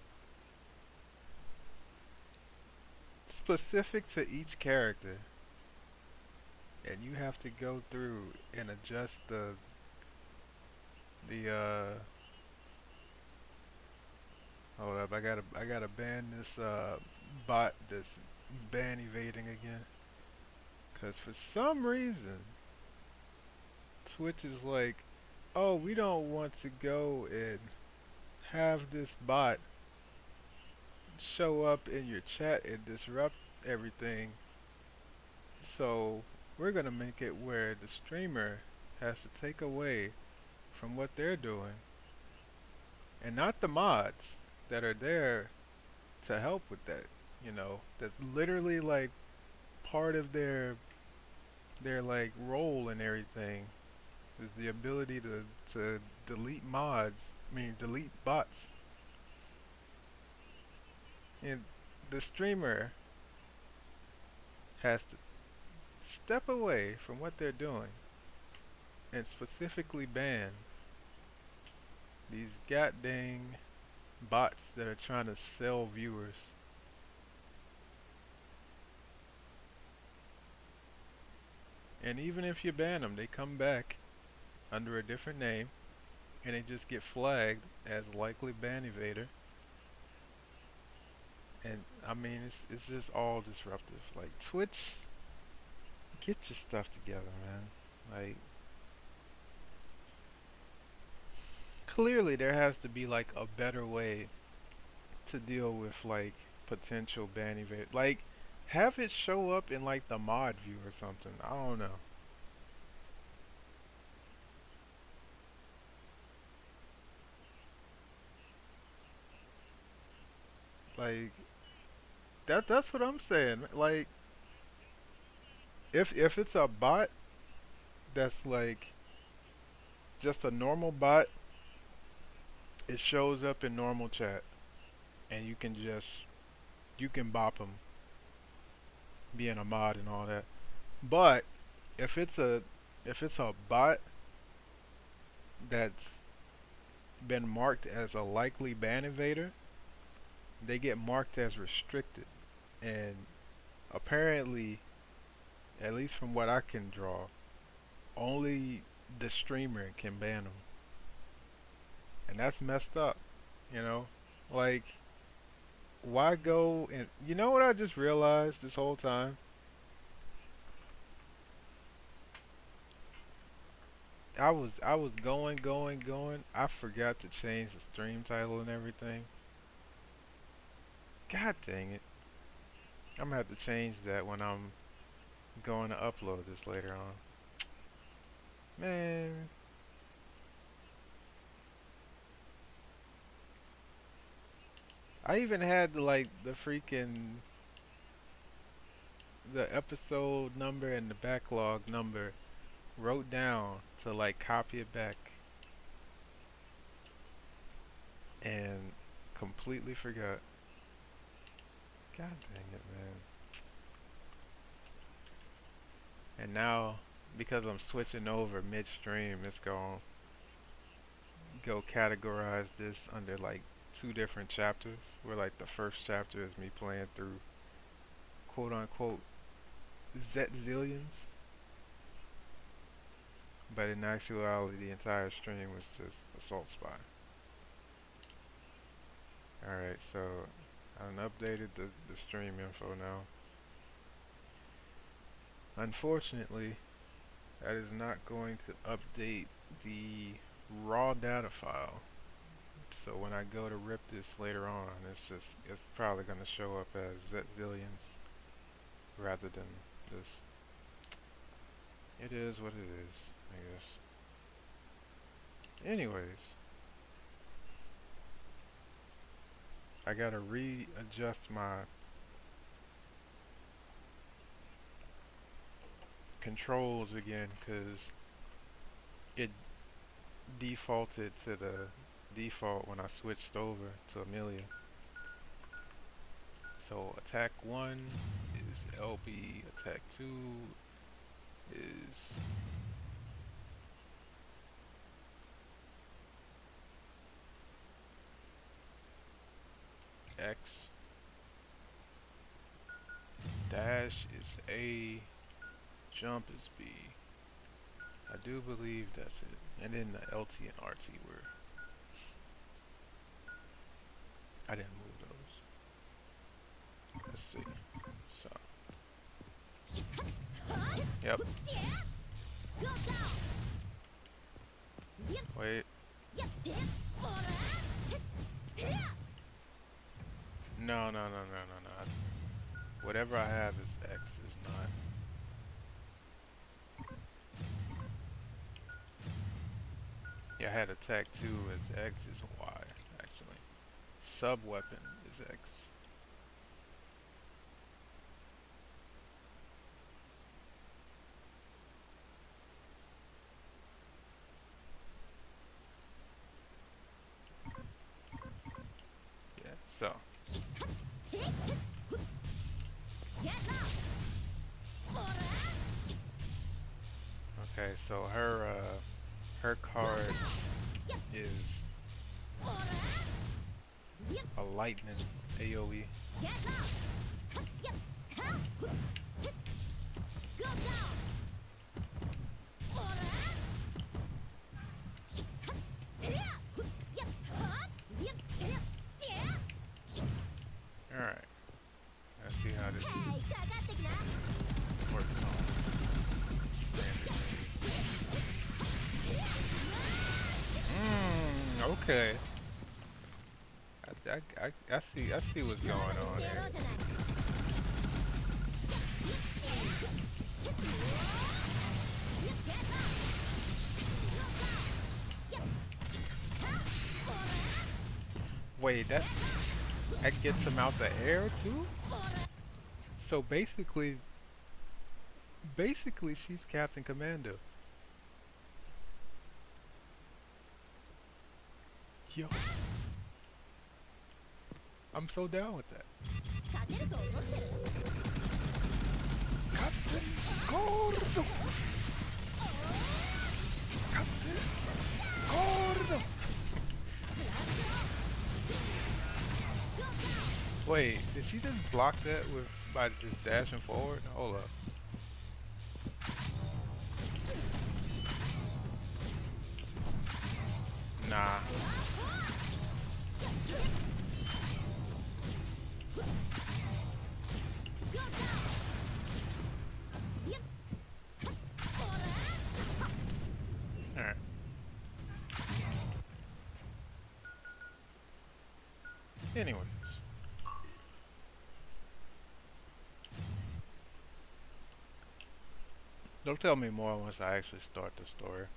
Speaker 1: specific to each character, and you have to go through and adjust the hold up, I gotta ban this bot that's ban evading again, cause for some reason Twitch is like, oh, we don't want to go and have this bot show up in your chat and disrupt everything. So we're gonna make it where the streamer has to take away from what they're doing, and not the mods that are there to help with that. You know, that's literally like part of their like role and everything. Is the ability to delete mods, delete bots. And the streamer has to step away from what they're doing and specifically ban these goddamn bots that are trying to sell viewers. And even if you ban them, they come back under a different name, and they just get flagged as likely ban evader. And I mean, it's just all disruptive. Like, Twitch, get your stuff together, man. Like, clearly there has to be like a better way to deal with like potential ban evade. Like, have it show up in like the mod view or something. I don't know. Like that's what I'm saying. Like if it's a bot that's like just a normal bot, it shows up in normal chat and you can bop them being a mod and all that. But if it's a bot that's been marked as a likely ban invader, they get marked as restricted. And apparently, at least from what I can draw, only the streamer can ban them. And that's messed up, you know? Like, why go and... You know what I just realized this whole time? I was going. I forgot to change the stream title and everything. God dang it. I'm gonna have to change that when I'm going to upload this later on. Man. I even had the the episode number and the backlog number wrote down to like copy it back. And completely forgot. God dang it, man. And now, because I'm switching over midstream, it's gonna go categorize this under like 2 different chapters. Where like the first chapter is me playing through quote unquote Zillions. But in actuality, the entire stream was just Assault Spy. Alright, so I've updated the stream info now. Unfortunately, that is not going to update the raw data file. So when I go to rip this later on, it's probably going to show up as Zillions rather than just... It is what it is, I guess. Anyways, I gotta readjust my controls again because it defaulted to the default when I switched over to Amelia. So attack 1 is LB, attack 2 is X, dash is A, jump is B. I do believe that's it. And then the LT and RT were... I didn't move those. Let's see. So. Yep. Wait. No. Whatever I have is X, is not. Yeah, I had attack 2 as X is Y, actually. Sub-weapon is X. Yeah, so. Okay, so her card is a lightning AoE. Alright. Let's see how this works on standard things. Okay. I I see what's going on here. Wait, that gets him out the air too? So basically she's Captain Commando. Yo. I'm so down with that. Captain Gordo! Captain Gordo! Wait, did she just block that by just dashing forward? Hold up. Nah. Alright. Anyway. They'll tell me more once I actually start the story.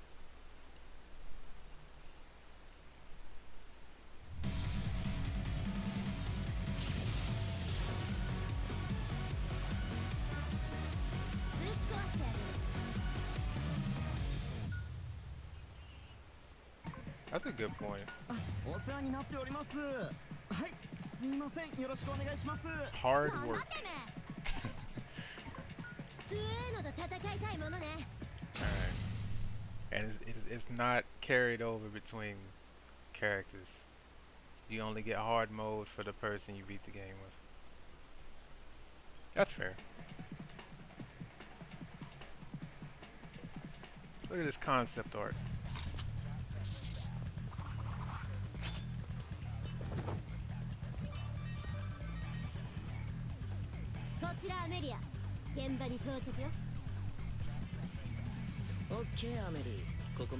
Speaker 1: That's a good point. Hard work. Alright. And it's not carried over between characters. You only get hard mode for the person you beat the game with. That's fair. Look at this concept art.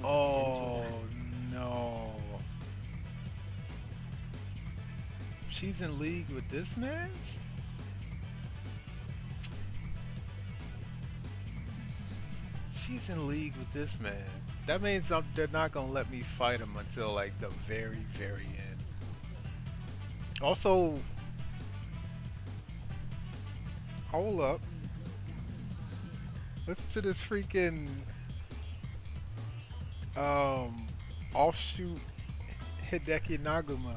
Speaker 1: Oh no. She's in league with this man? She's in league with this man. That means they're not gonna let me fight him until like the very, very end. Also, hold up. Listen to this freaking offshoot Hideki Naganuma.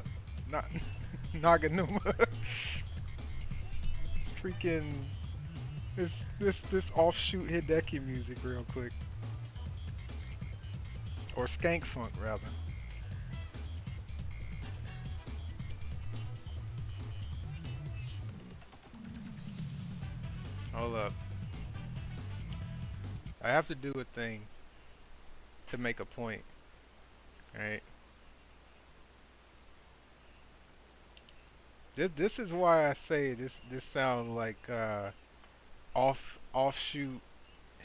Speaker 1: Freaking this offshoot Hideki music real quick. Or Skank Funk rather. Hold up. I have to do a thing to make a point. Right? This is why I say this sounds like offshoot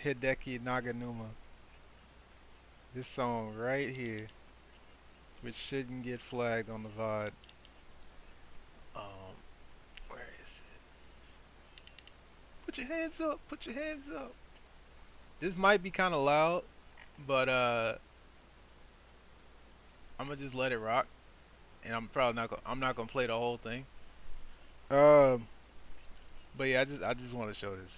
Speaker 1: Hideki Naganuma. This song right here, which shouldn't get flagged on the VOD. Where is it? Put your hands up, put your hands up. This might be kind of loud, but I'm gonna just let it rock, and I'm probably not gonna play the whole thing. But yeah, I just want to show this.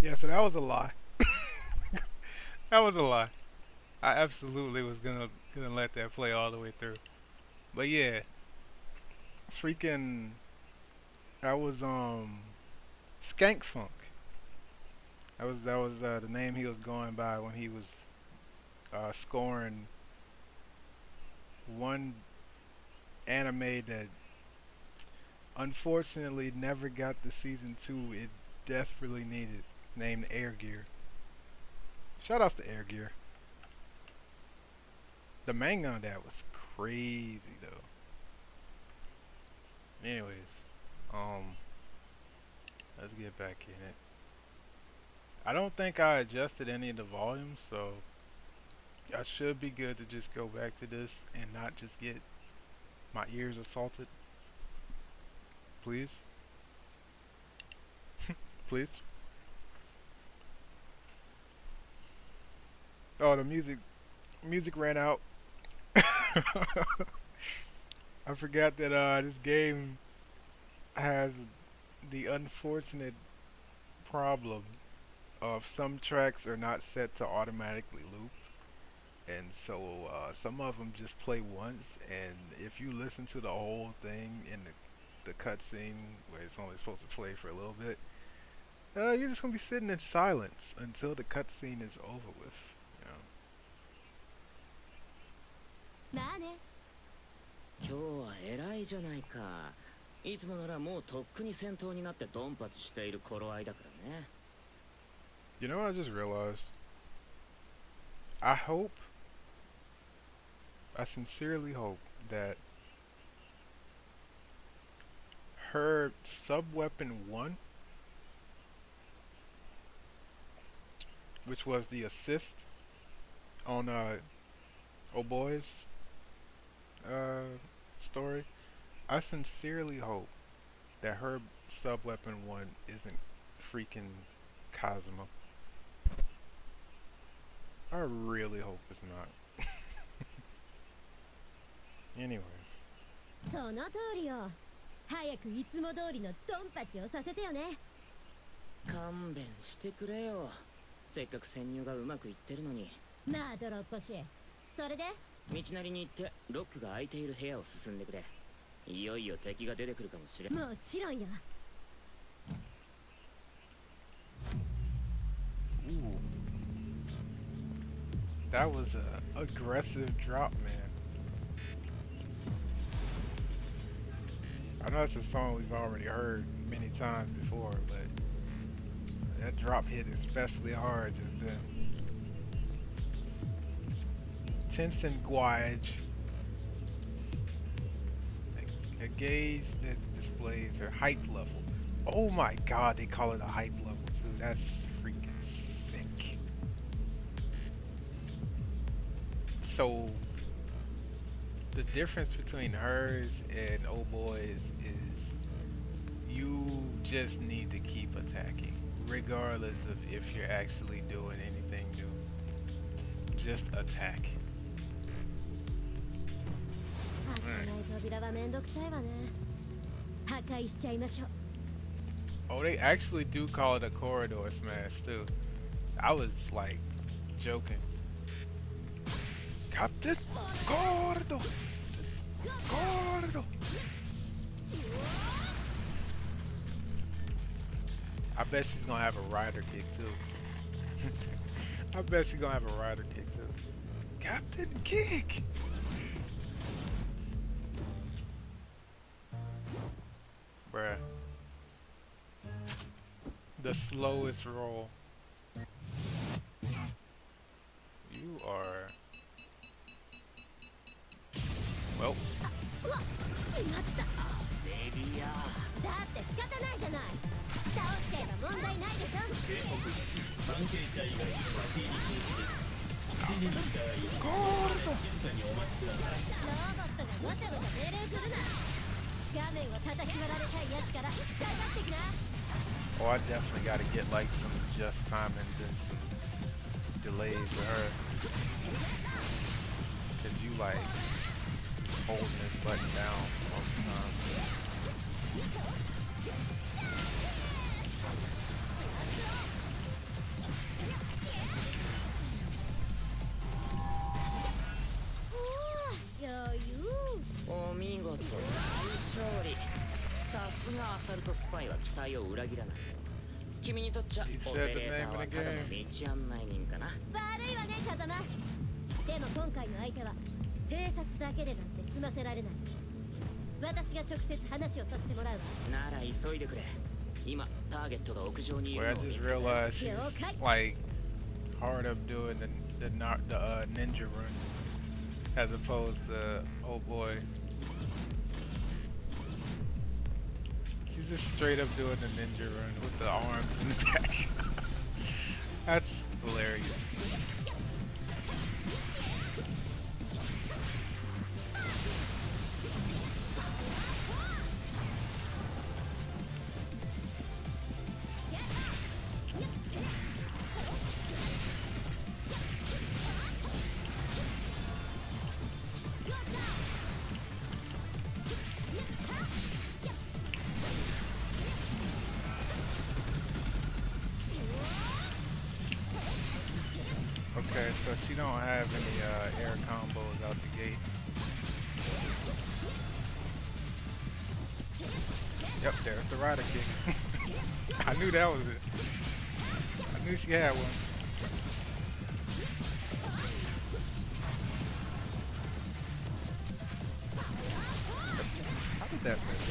Speaker 1: Yeah, so that was a lie. That was a lie. I absolutely was gonna let that play all the way through. But yeah, freaking that was Skank Funk. That was the name he was going by when he was scoring one anime that unfortunately never got the season 2 it desperately needed, named Air Gear. Shout outs to Air Gear. The manga on that was crazy though. Anyways, let's get back in it. I don't think I adjusted any of the volumes, so I should be good to just go back to this and not just get my ears assaulted. Please. Please. Oh, the music ran out. I forgot that this game has the unfortunate problem of some tracks are not set to automatically loop, and so some of them just play once, and if you listen to the whole thing in the cutscene where it's only supposed to play for a little bit, you're just gonna be sitting in silence until the cutscene is over with. You know?
Speaker 4: まあね。
Speaker 3: 今日は偉いじゃないか。いつもならもうとっくに戦闘になってドンパチしている頃合いだからね。
Speaker 1: You know what I just realized? I sincerely hope that her sub-weapon 1, which was the assist on Oh Boy's story, I sincerely hope that her sub-weapon 1 isn't freaking Kazuma. I really hope it's not. Anyways.
Speaker 4: その通りよ。早くいつも通りのドンパチをさせてよね。
Speaker 3: 勘弁してくれよ。せっかく潜入がうまくいってるのに。
Speaker 4: まあ泥っこし。それで
Speaker 3: 道なりに行ってロックが開いている部屋を進んでくれ。いよいよ敵が出てくるかもしれん。
Speaker 4: もちろんよ。
Speaker 1: Ooh. That was a aggressive drop, man. I know it's a song we've already heard many times before, but that drop hit especially hard just then. Tensing Guage, a gauge that displays their hype level. Oh my god, they call it a hype level too. That's freaking sick. So the difference between hers and Oh Boy's is you just need to keep attacking, regardless of if you're actually doing anything new. Just attack. Oh, they actually do call it a corridor smash too. I was like joking. Captain Gordo! Gordo! I bet she's gonna have a rider kick too. I bet she's gonna have a rider kick too. Captain Kick! Bruh. The slowest roll. You are... Well.
Speaker 4: だって仕方ないじゃない。倒してれば問題ないでしょ。
Speaker 6: 関係者以外立ち入り禁止です。指示に従い、静かにお待ちください。
Speaker 4: ロボットがごちゃごちゃ命令するな。画面を叩き割られたいやつからかかってきな。
Speaker 1: Oh, I definitely gotta get like some just time and then some delays with her. Cause you like holding this button down most of the time.
Speaker 5: アサルトスパイは期待を裏切らない。君にとっちゃ
Speaker 1: He
Speaker 5: オ
Speaker 1: said
Speaker 5: ペ
Speaker 1: the
Speaker 5: レー
Speaker 1: name
Speaker 5: ター
Speaker 1: of
Speaker 5: は
Speaker 1: the
Speaker 5: ただの
Speaker 1: game.
Speaker 5: 道案内人かな。
Speaker 4: 悪いわね風間。でも今回の相手は偵察だけでなんて済ませられない。私が直接話をさせてもらうわ。
Speaker 5: なら急いでくれ。今ターゲットが屋上にい
Speaker 1: Where
Speaker 5: る
Speaker 1: I
Speaker 5: のを見
Speaker 1: just
Speaker 5: つけた。
Speaker 1: realized she's like hard up doing the ninja run as opposed to oh boy. She's just straight up doing the ninja run with the arms in the back. That's hilarious. Okay, so she don't have any air combos out the gate. Yep, there's the rider kick. I knew that was it. I knew she had one. How did that miss?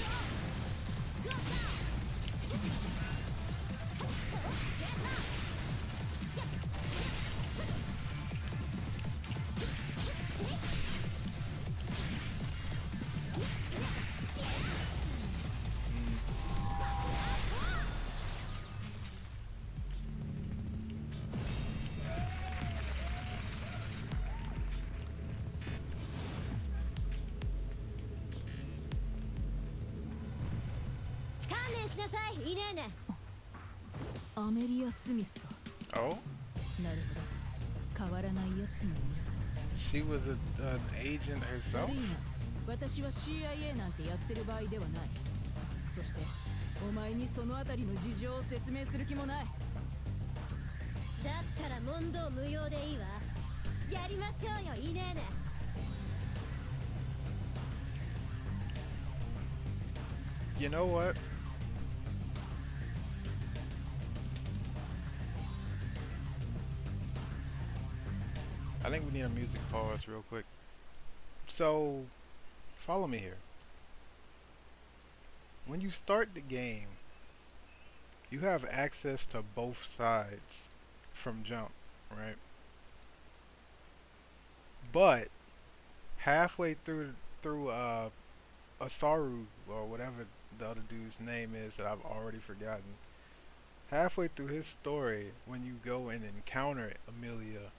Speaker 1: Oh? She was an agent herself?
Speaker 2: 私は CIA なんてやってる場合ではない。そしてお前にそのあたりの事情を説明する気もない。
Speaker 4: だったら問答無用でいいわ。やりましょうよ、いねえね。
Speaker 1: You know what? I think we need a music pause real quick. So, follow me here. When you start the game, you have access to both sides from jump, right? But halfway through Asaru or whatever the other dude's name is that I've already forgotten. Halfway through his story, when you go and encounter Amelia,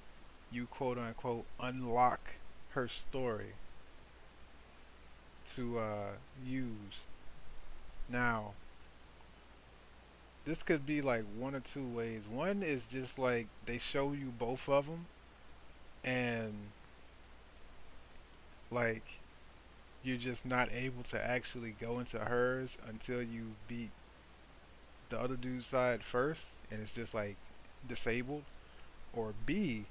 Speaker 1: you quote unquote unlock her story to use. Now, this could be like one or two ways. One is just like they show you both of them, and like you're just not able to actually go into hers until you beat the other dude's side first, and it's just like disabled. Or B,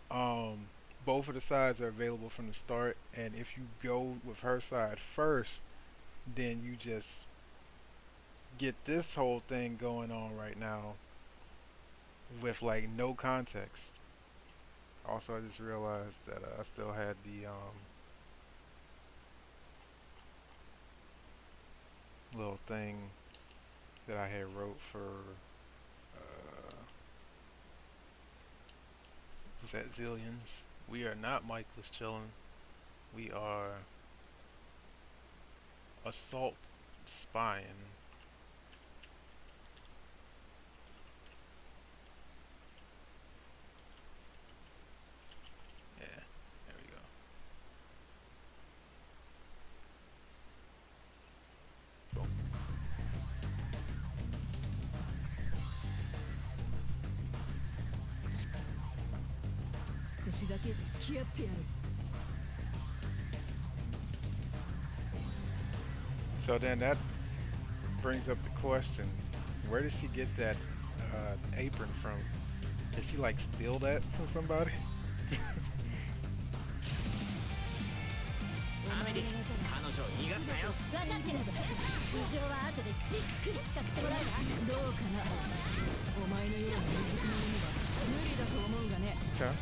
Speaker 1: both of the sides are available from the start, and if you go with her side first, then you just get this whole thing going on right now with like no context. Also, I just realized that I still had the little thing that I had wrote for was that Zillions? We are not Michael's chillin'. We are assault spying. Yeah, there we go. Boom. So then that brings up the question, where did she get that apron from? Did she like steal that from somebody?
Speaker 5: アメリ彼女
Speaker 3: 逃がすなよ。
Speaker 4: 分かってる。事情は後でじっくり聞かせてもらうわ。
Speaker 2: どうかな。お前のような未熟者には無理だと思うがね。
Speaker 1: Okay.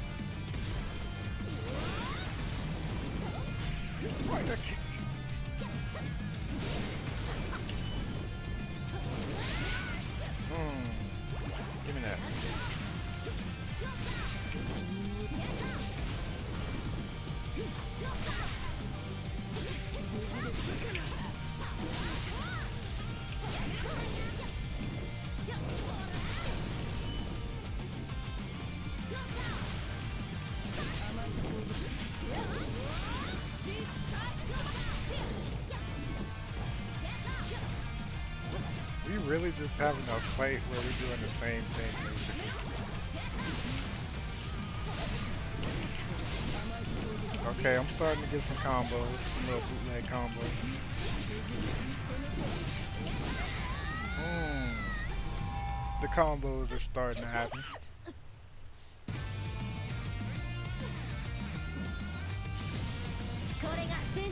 Speaker 1: Why that kick? Give me that. We really just having a fight where we're doing the same thing, basically. Okay, I'm starting to get some combos, some little bootleg combos. The combos are starting to happen.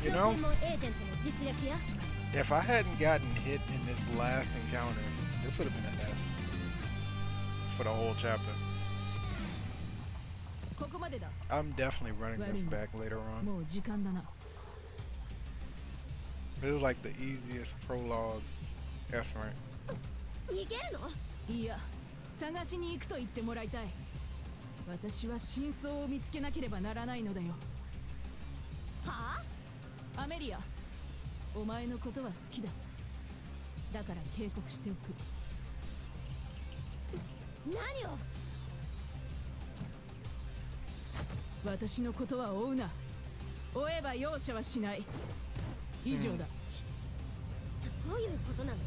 Speaker 1: You know, if I hadn't gotten hit in this last encounter, this would have been a mess for the whole chapter. I'm definitely running this back later on. This is like the easiest prologue S rank.
Speaker 2: いけるの？いや、探しに行くと言ってもらいたい。私は真相を見つけなければならないのだよ。はあ？アメリア、お前のことは好きだ。だから警告しておく。何を？私のことは追うな。追えば容赦はしない。以上だ。
Speaker 4: どういうことなの？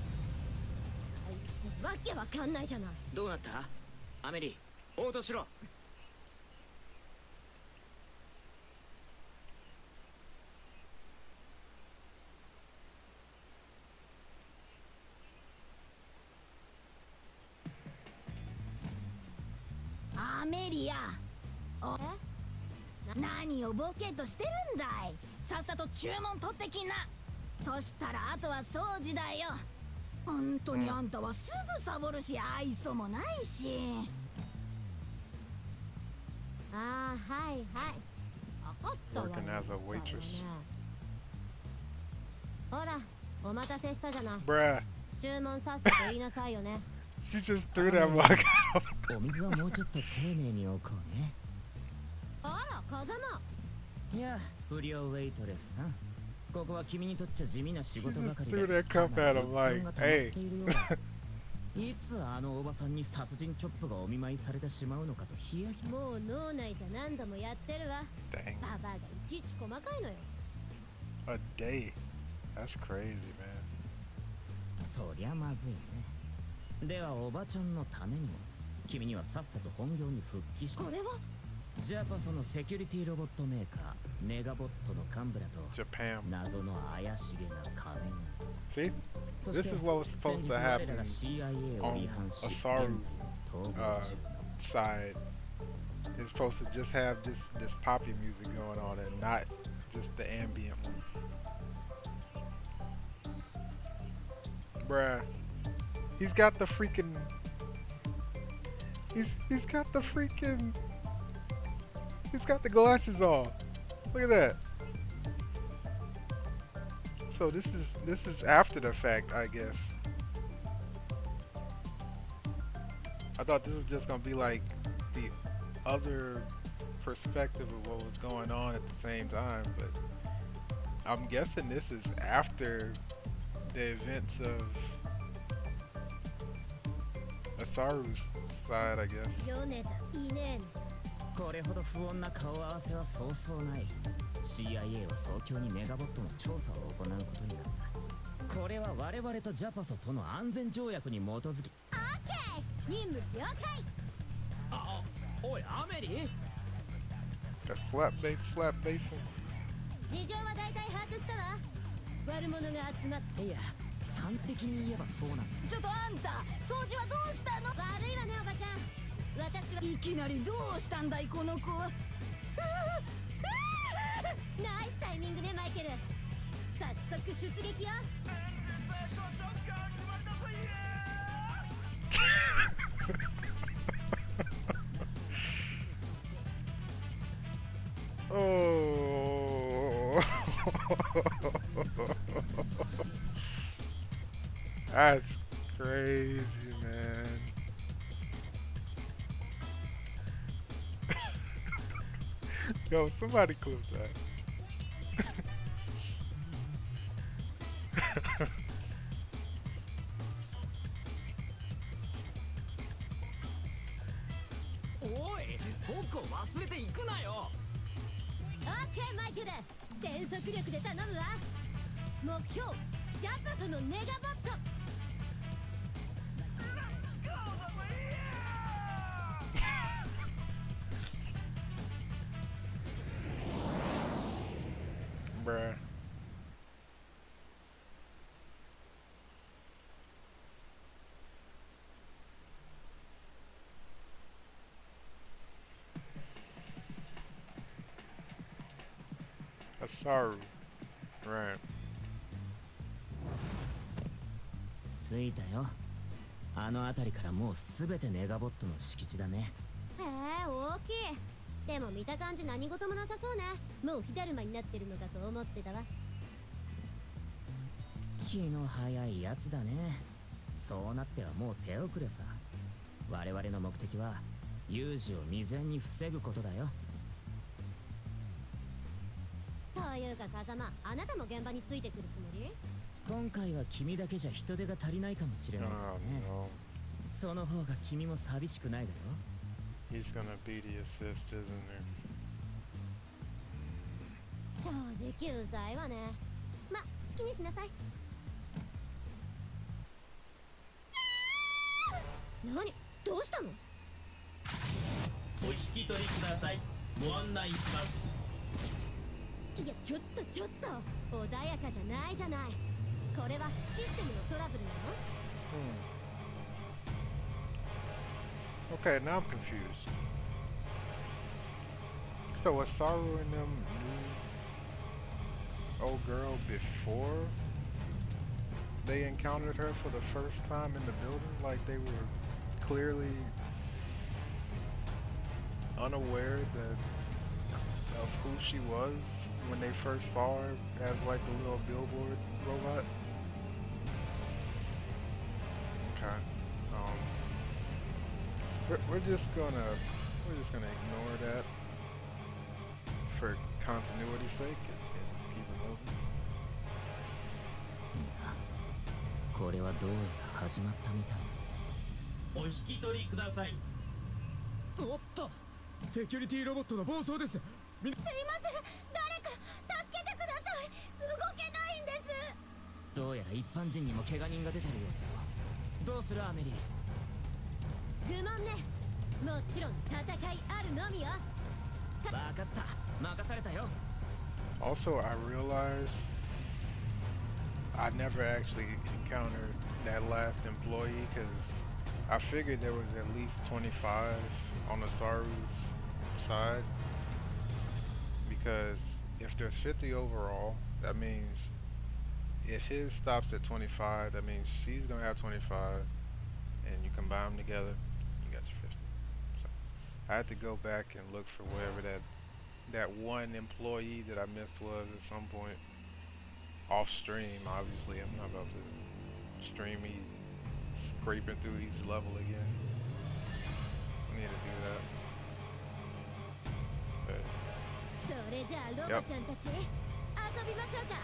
Speaker 4: あいつわけわかんないじゃない。
Speaker 3: どうなった？アメリ、応答しろ。
Speaker 4: アメリア、何をボケとしてるんだい。さっさと注文取ってきな。そしたらあとは掃除だよ。本当にあんたはすぐサボるし愛想もないし。ああ、はいはい、分かったわよ。
Speaker 1: Working as a waitress.
Speaker 4: ほら、お待たせしたじゃない。
Speaker 1: Bruh.
Speaker 4: 注文さっさと言いなさいよね。
Speaker 1: You just threw that mug out.
Speaker 3: お水はもうちょっと丁寧に置こうね。
Speaker 4: あら、風間。
Speaker 3: いや、不良ウェイトレスさん。ここは君にとっちゃ地味な仕事ばかり
Speaker 1: Threw
Speaker 3: で。
Speaker 1: that cup at him like, hey.
Speaker 3: いつあのおばさんに殺人チョップがお見舞いされてしまうのかとヒヤヒヤ。
Speaker 4: もう脳内じゃ何度もやってるわ。
Speaker 1: Dang.
Speaker 4: ババアがいちいち細かいのよ。
Speaker 1: A day. That's crazy, man.
Speaker 3: そりゃまずいね。ではおばちゃんのためにも君にはさっさと本業に復帰して。
Speaker 4: これは
Speaker 3: ジャパソのセキュリティロボットメーカーネガボットの幹部らと
Speaker 1: Japan.
Speaker 3: 謎の怪しげな仮面。
Speaker 1: See?
Speaker 3: そ
Speaker 1: This
Speaker 3: して
Speaker 1: is what was supposed
Speaker 3: 先日
Speaker 1: to
Speaker 3: 我
Speaker 1: happen
Speaker 3: らが CIA を離反し、
Speaker 1: on
Speaker 3: 現在
Speaker 1: Asaru
Speaker 3: の逃亡中。
Speaker 1: side. It's supposed to just have this poppy music going on and not just the ambient one. Bruh. He's got the freaking... He's got the freaking... He's got the glasses on. Look at that. So this is after the fact, I guess. I thought this was just gonna be like the other perspective of what was going on at the same time, but I'm guessing this is after the events of Asaru's side, I guess.
Speaker 4: ヨネだ、いいね。
Speaker 3: これほど不穏な顔合わせはそうそうない。 CIA は早急にメガボットの調査を行うことになった。これは我々とジャパソとの安全条約に基づき。
Speaker 4: オッケー、任務了解。
Speaker 3: あ、おいアメリ。
Speaker 1: That slap basin.
Speaker 4: 事情は大体把握したわ。悪者が集まって。
Speaker 3: いや、端的に言えばそうなんだ。
Speaker 2: ちょっとあんた、掃除はどうしたの？
Speaker 4: 悪いわね、おばちゃん。私はい
Speaker 2: きなりどうしたんだいこの子は。
Speaker 4: ナイスタイミングね、マイケル。早速出撃よ。
Speaker 1: Oh, that's crazy, man. Yo, somebody clip that.
Speaker 3: おい、僕を忘れていくなよ。
Speaker 4: オッケーマイケル、全速力で頼むわ。目標ジャンパスのネガボット。
Speaker 1: Bruh. Asaru. Right.
Speaker 3: 着いたよ。あの辺りからもうすべてネガボットの敷地だね。
Speaker 4: へえ、大きい。でも見た感じ何事もなさそうね。もう火だるまになってるのかと思ってたわ。
Speaker 3: 気の早いやつだね。そうなってはもう手遅れさ。我々の目的は有事を未然に防ぐことだよ。
Speaker 4: というか風間、あなたも現場についてくるつもり？
Speaker 3: 今回は君だけじゃ人手が足りないかもしれないからね。
Speaker 1: No.
Speaker 3: その方が君も寂しくないだろ。
Speaker 1: He's gonna be the assist, isn't there?
Speaker 4: 正直うざいわね。ま、好きにしなさい。何？どうしたの？
Speaker 7: お引き取りください。ご案内します。
Speaker 4: いや、ちょっと穏やかじゃないじゃない。これはシステムのトラブルなの？
Speaker 1: Okay, now I'm confused. So was Saru and them knew old girl before they encountered her for the first time in the building? Like they were clearly unaware of who she was when they first saw her as like the little billboard robot? Okay. We're just gonna ignore that for continuity's sake and just keep it moving.
Speaker 3: これはどうやら始まったみたい。
Speaker 7: お引き取りください。
Speaker 6: おっと、セキュリティロボットの暴走です。
Speaker 4: すいません、誰か助けてください。動けないんです。
Speaker 3: どうやら一般人にも怪我人が出てるようだよ。どうするアメリ？
Speaker 4: 愚問ね。もちろん戦いあるのみよ。
Speaker 3: 分かった、任されたよ。
Speaker 1: Also, I realized I never actually encountered that last employee because I figured there was at least 25 on the Saru's side. Because if there's 50 overall, that means if his stops at 25, that means she's gonna have 25, and you combine them together, you got your 50. So I had to go back and look for wherever that one employee that I missed was at some point. Off stream, obviously. I'm not about to stream me scraping through each level again. I need to do that. But
Speaker 4: それじゃあロボちゃんたち、遊びましょうか。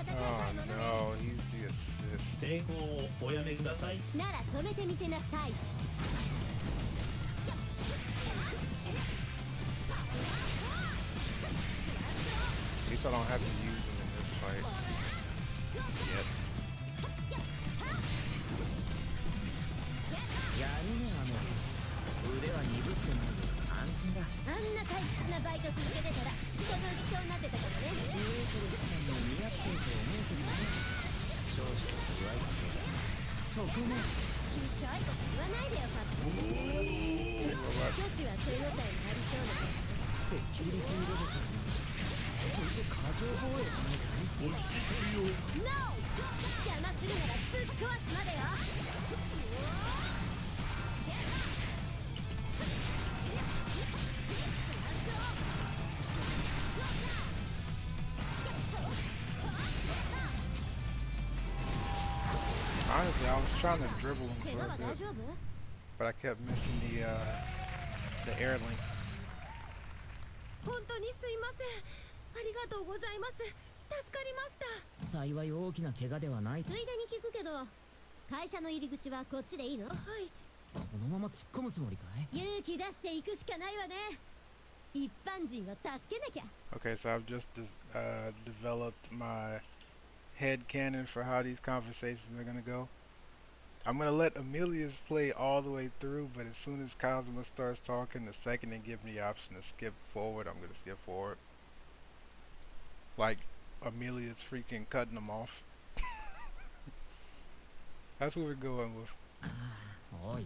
Speaker 1: oh no, he's the assist.
Speaker 7: 抵抗をおやめください。
Speaker 4: なら止めてみせなさい。
Speaker 1: At least I don't have to use him in this fight yet.
Speaker 3: やるね、アメリ。腕は鈍ってない。安心だ。
Speaker 4: あんな退屈なバイト続けてたら人と一緒になってたかもね。
Speaker 3: ビュートルスさんに似合ってると思うけどね。少々弱いけどそこも
Speaker 1: Honestly, I was trying to dribble him for a bit, but I kept missing the air link.
Speaker 2: 本当にすいません。ありがとうございます。助かりました。
Speaker 3: 幸い大きな怪我ではない。
Speaker 4: ついでに聞くけど、会社の入り口はこっちでいいの？
Speaker 2: はい。
Speaker 3: このまま突っ込むつもりかい？
Speaker 4: 勇気出していくしかないわね。一般人を助けなきゃ。
Speaker 1: Okay, so I've just developed my head canon for how these conversations are gonna go. I'm gonna let Amelia's play all the way through, but as soon as Kazuma starts talking, the second they give me the option to skip forward, I'm gonna skip forward. Like Amelia's freaking cutting them off. That's what we're going with.
Speaker 3: おい。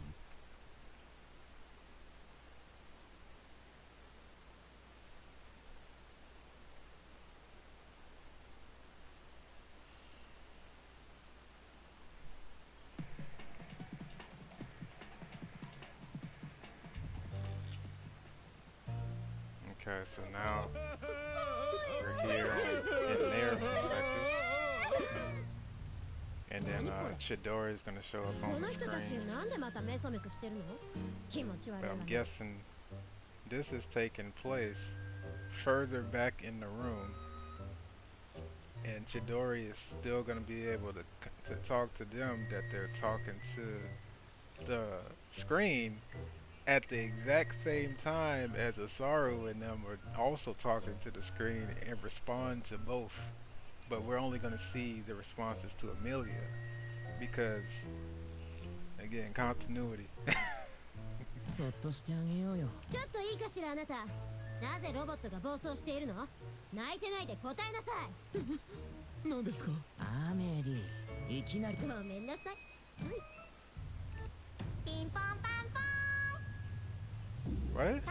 Speaker 1: Okay, so now we're here in their perspective, and then Chidori is gonna show up on the screen. But I'm guessing this is taking place further back in the room, and Chidori is still gonna be able to talk to them that they're talking to the screen at the exact same time as Asaru and them are also talking to the screen and respond to both. But we're only going to see the responses to Amelia because, again, continuity.
Speaker 3: そっとしてあげようよ。
Speaker 4: ちょっといいかしらあなた。なぜロボットが暴走しているの？泣いてないで答えなさい。
Speaker 3: 何ですか？アメリー、いきなり。
Speaker 4: ごめんなさい。ピンポンパンポン。
Speaker 1: What?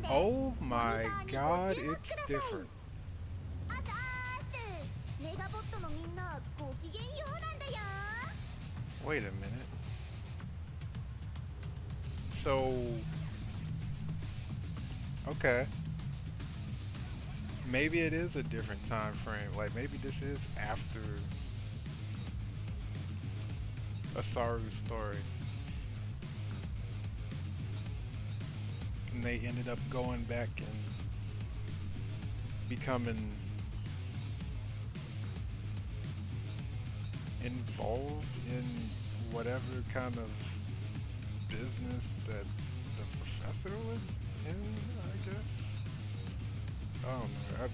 Speaker 1: Oh my god, it's different. Wait a minute. So, okay. Maybe it is a different time frame. Like maybe this is after Asaru's story. And they ended up going back and becoming involved in whatever kind of business that the professor was in, I guess. I don't know.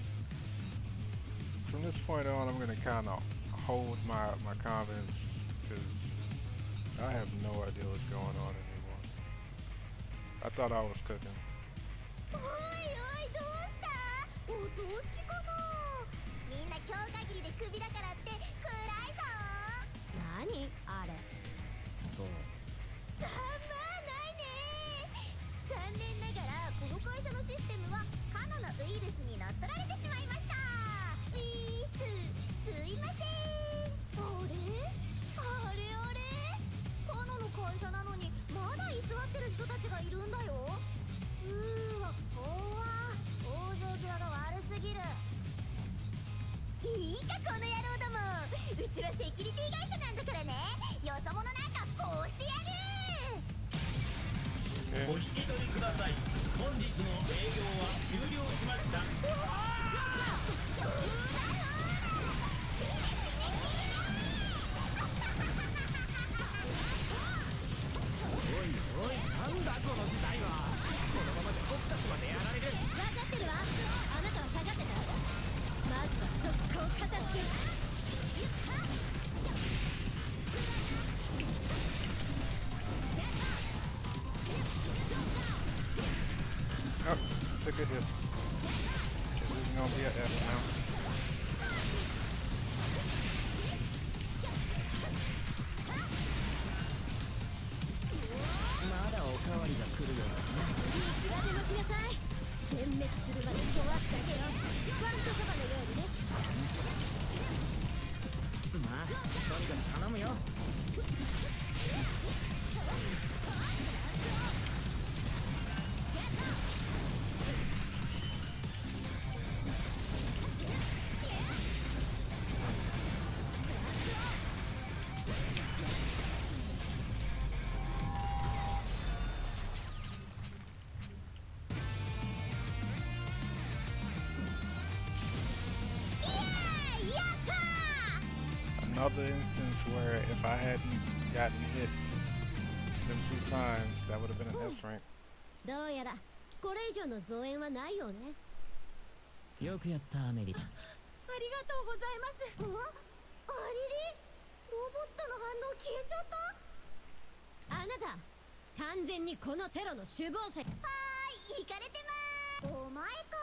Speaker 1: From this point on, I'm going to kind of hold my comments because I have no idea what's going on anymore. I thought I was cooking. Oh, took a hit. Okay, this is gonna be an F now. about the instance where if I hadn't gotten hit them 2 times, that would have been an S rank.
Speaker 4: どうやらこれ以上の増援はないよね。
Speaker 3: よくやったアメリ。
Speaker 4: ありがとうございます。ありり、ロボットの反応消えちゃった。あなた完全にこのテロの首謀者。はーい、イカれてまーす。お前か。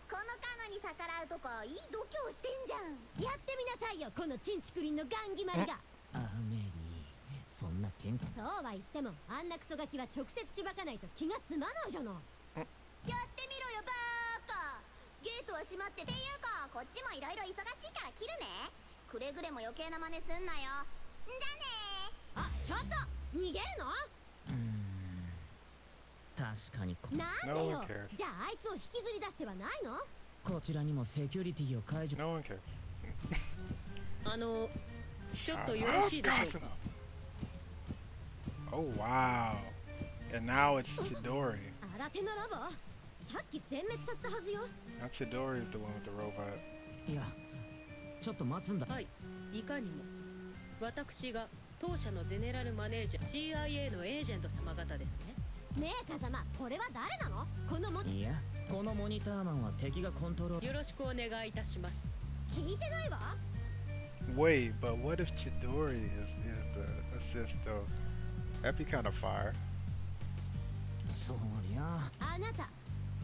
Speaker 4: このカノに逆らうとかいい度胸してんじゃん。やってみなさいよ、このチンチクリンのガンギマリが。
Speaker 3: アメリ、そんな喧嘩。
Speaker 4: そうは言ってもあんなクソガキは直接しばかないと気が済まないじゃない。やってみろよバーカ。ゲートは閉まってっていうか、こっちもいろいろ忙しいから切るね。くれぐれも余計な真似すんなよ。じゃねー。あ、ちょっと逃げるの？
Speaker 3: 確かに
Speaker 4: なんでよ。じゃああいつを引きずり出す手はないの？
Speaker 3: こちらにもセキュリティを解除。
Speaker 1: No one cares.
Speaker 5: ちょっとよろしいでしょうか。
Speaker 1: Oh wow. And now it's Chidori.
Speaker 4: 新手のロボ？さっき全滅させたはずよ。
Speaker 1: Now Chidori is the one with the robot.
Speaker 3: いや、ちょっと待つんだ。
Speaker 5: はい、いかにも。私が当社のゼネラルマネージャー CIA のエージェント様方ですね。
Speaker 4: ねえ風間、これは誰なの？この
Speaker 3: いや、このモニターマンは敵がコントロール。
Speaker 5: よろしくお願いいたします。
Speaker 4: 聞いてないわ。
Speaker 1: Wait, but what if Chidori is the assist though? That'd be kind of fire.
Speaker 3: そりゃ
Speaker 4: あなた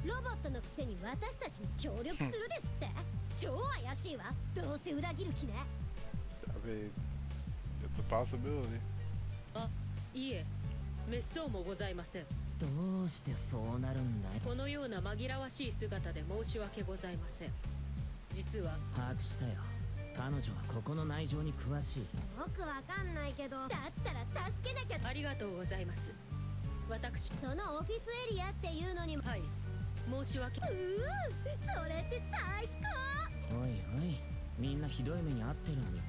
Speaker 4: ロボットのくせに私たちに協力するですって超怪しいわ。どうせ裏切る気ね。
Speaker 1: I mean, it's a possibility.
Speaker 5: あ、いいえ、滅相もございません。
Speaker 3: どうしてそうなるんだい。
Speaker 5: このような紛らわしい姿で申し訳ございません。実は
Speaker 3: 把握したよ。彼女はここの内情に詳しい。
Speaker 4: よくわかんないけど、だったら助けなきゃ。
Speaker 5: ありがとうございます。私、
Speaker 4: そのオフィスエリアっていうのに。
Speaker 5: はい、申し訳。
Speaker 4: それって最高。
Speaker 3: おいおい、みんなひどい目に遭ってるのに。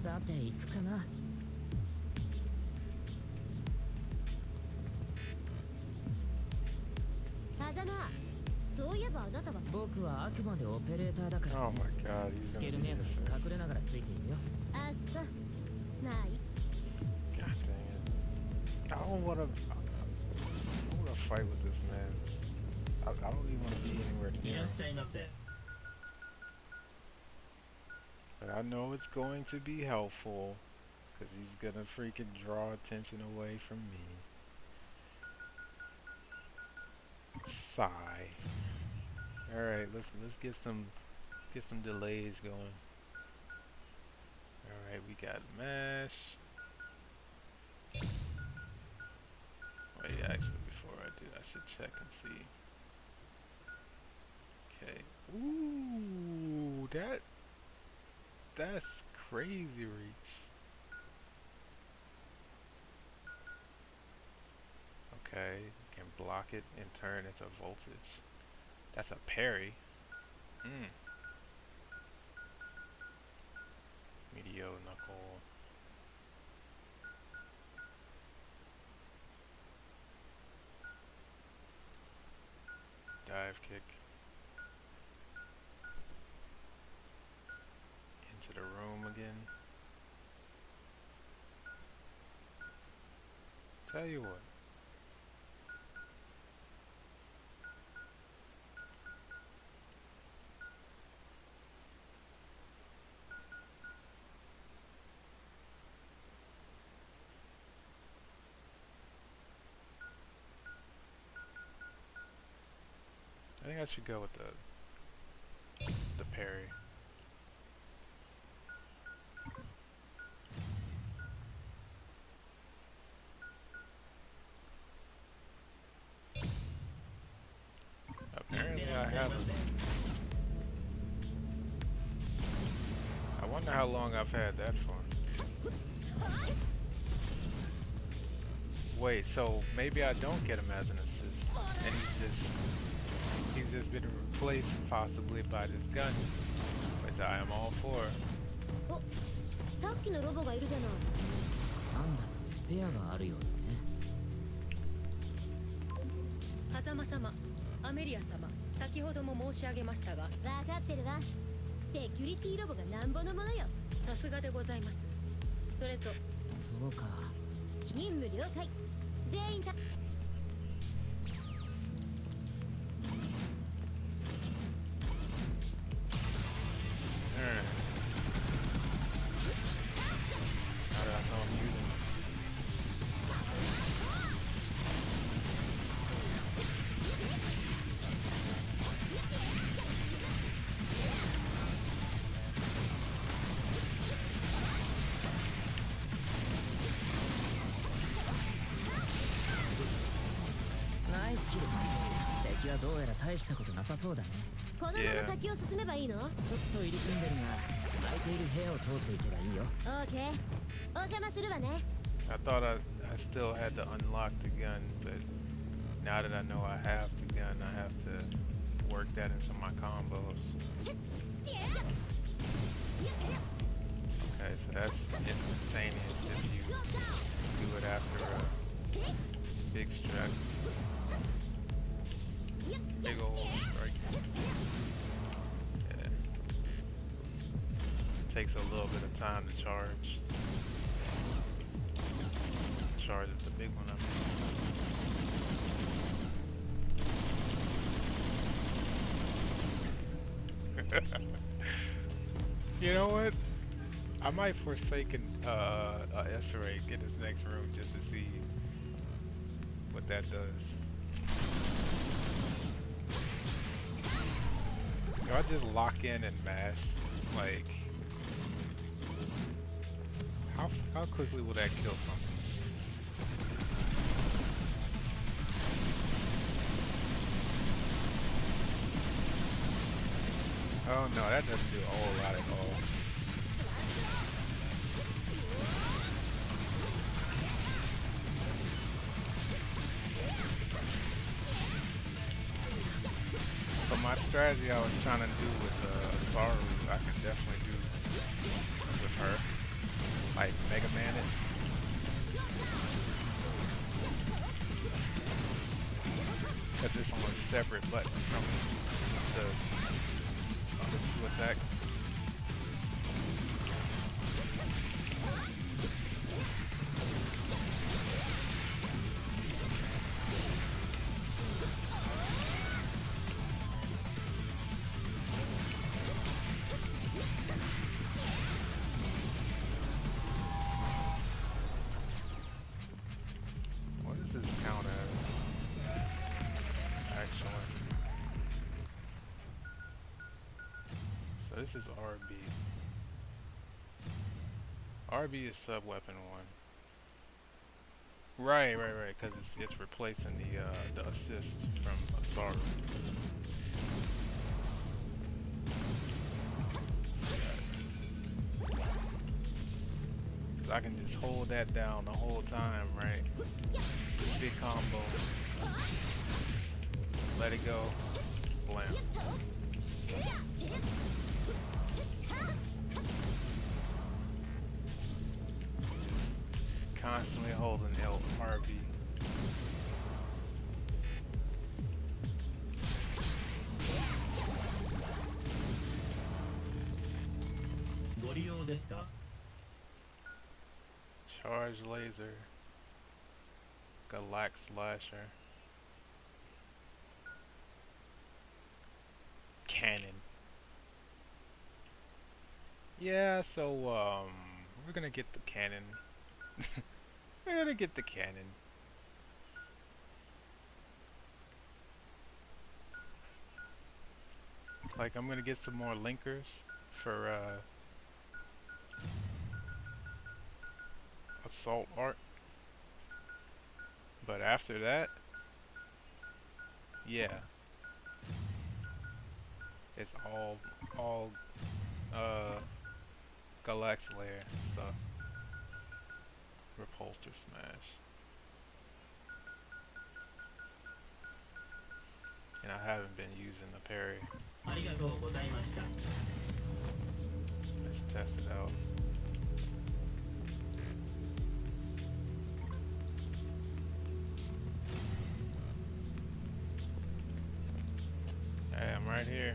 Speaker 3: さて行くかな。
Speaker 4: 風間、そういえばあなたは。
Speaker 3: 僕はあくまでオペレーターだから、ね。
Speaker 1: Oh my god, he's
Speaker 3: ス
Speaker 1: gonna
Speaker 3: ケル
Speaker 1: be
Speaker 3: 姉さんに
Speaker 1: this.
Speaker 3: 隠れながらついているよ。
Speaker 4: あっさ。まあいい。
Speaker 1: God dang it. I don't wanna fight with this man. I don't even wanna be anywhere
Speaker 7: い
Speaker 1: near
Speaker 7: ら
Speaker 1: him.
Speaker 7: っしゃいませ。
Speaker 1: But I know it's going to be helpful. Cause he's gonna freaking draw attention away from me. Sigh. Alright, let's get some delays going. Alright, we got mesh. Wait, actually before I do, I should check and see. Okay. Ooh, that's crazy reach. Okay, can block it and turn into voltage. That's a parry. Meteor knuckle. Dive kick. Into the room again. Tell you what. I think I should go with the parry. Apparently I haven't. I wonder how long I've had that for. Wait, so maybe I don't get him as an assist, and he's just been replaced possibly by this gun, which I am all for.
Speaker 8: さっきのロボがいるじゃない。
Speaker 3: なんだかスペアがあるようだね。
Speaker 2: 狭間様、アメリア様、先ほども申し上げましたが、
Speaker 8: 分かってるわ。セキュリティロボがなんぼのものよ。
Speaker 2: さすがでございます。それと
Speaker 3: そうか。
Speaker 8: 任務了解。全員た。
Speaker 3: ナイスキル。敵はどうやら大したことなさそうだね。
Speaker 8: このまま先を進めばいいの？
Speaker 3: ちょっと入り組んでるが、空いている部屋を通っていけばいいよ。
Speaker 8: オーケー。お邪魔するわね。
Speaker 1: I thought I still had to unlock the gun, but now that I know I have the gun, I have to work that into my combos. Okay, so that's instantaneous if you do it after a big strike. Big old strike. Yeah. Takes a little bit of time to charge. Charge is the big one, I mean. You know what? I might forsake an SRA, get this next room just to see what that does. Do I just lock in and mash? Like, how quickly will that kill something? Oh no, that doesn't do a whole lot at all. So my strategy I was trying to do with Saru, I can definitely do with her. Like Mega Man it. Because it's on a separate button from the two attacks. What does this count as? Actually. So this is RB. RB is sub-weapon 1. Right, because it's replacing the assist from Saru. I can just hold that down the whole time, right? Big combo. Let it go. Blam. Constantly holding RB. Charge laser. Galax slasher. Cannon. Yeah, so we're gonna get the cannon. We're gonna get the cannon. Like, I'm gonna get some more linkers for assault art. But after that, yeah, it's all Galax layer stuff. Repulsor smash. And I haven't been using the parry. Let's test it out. right here.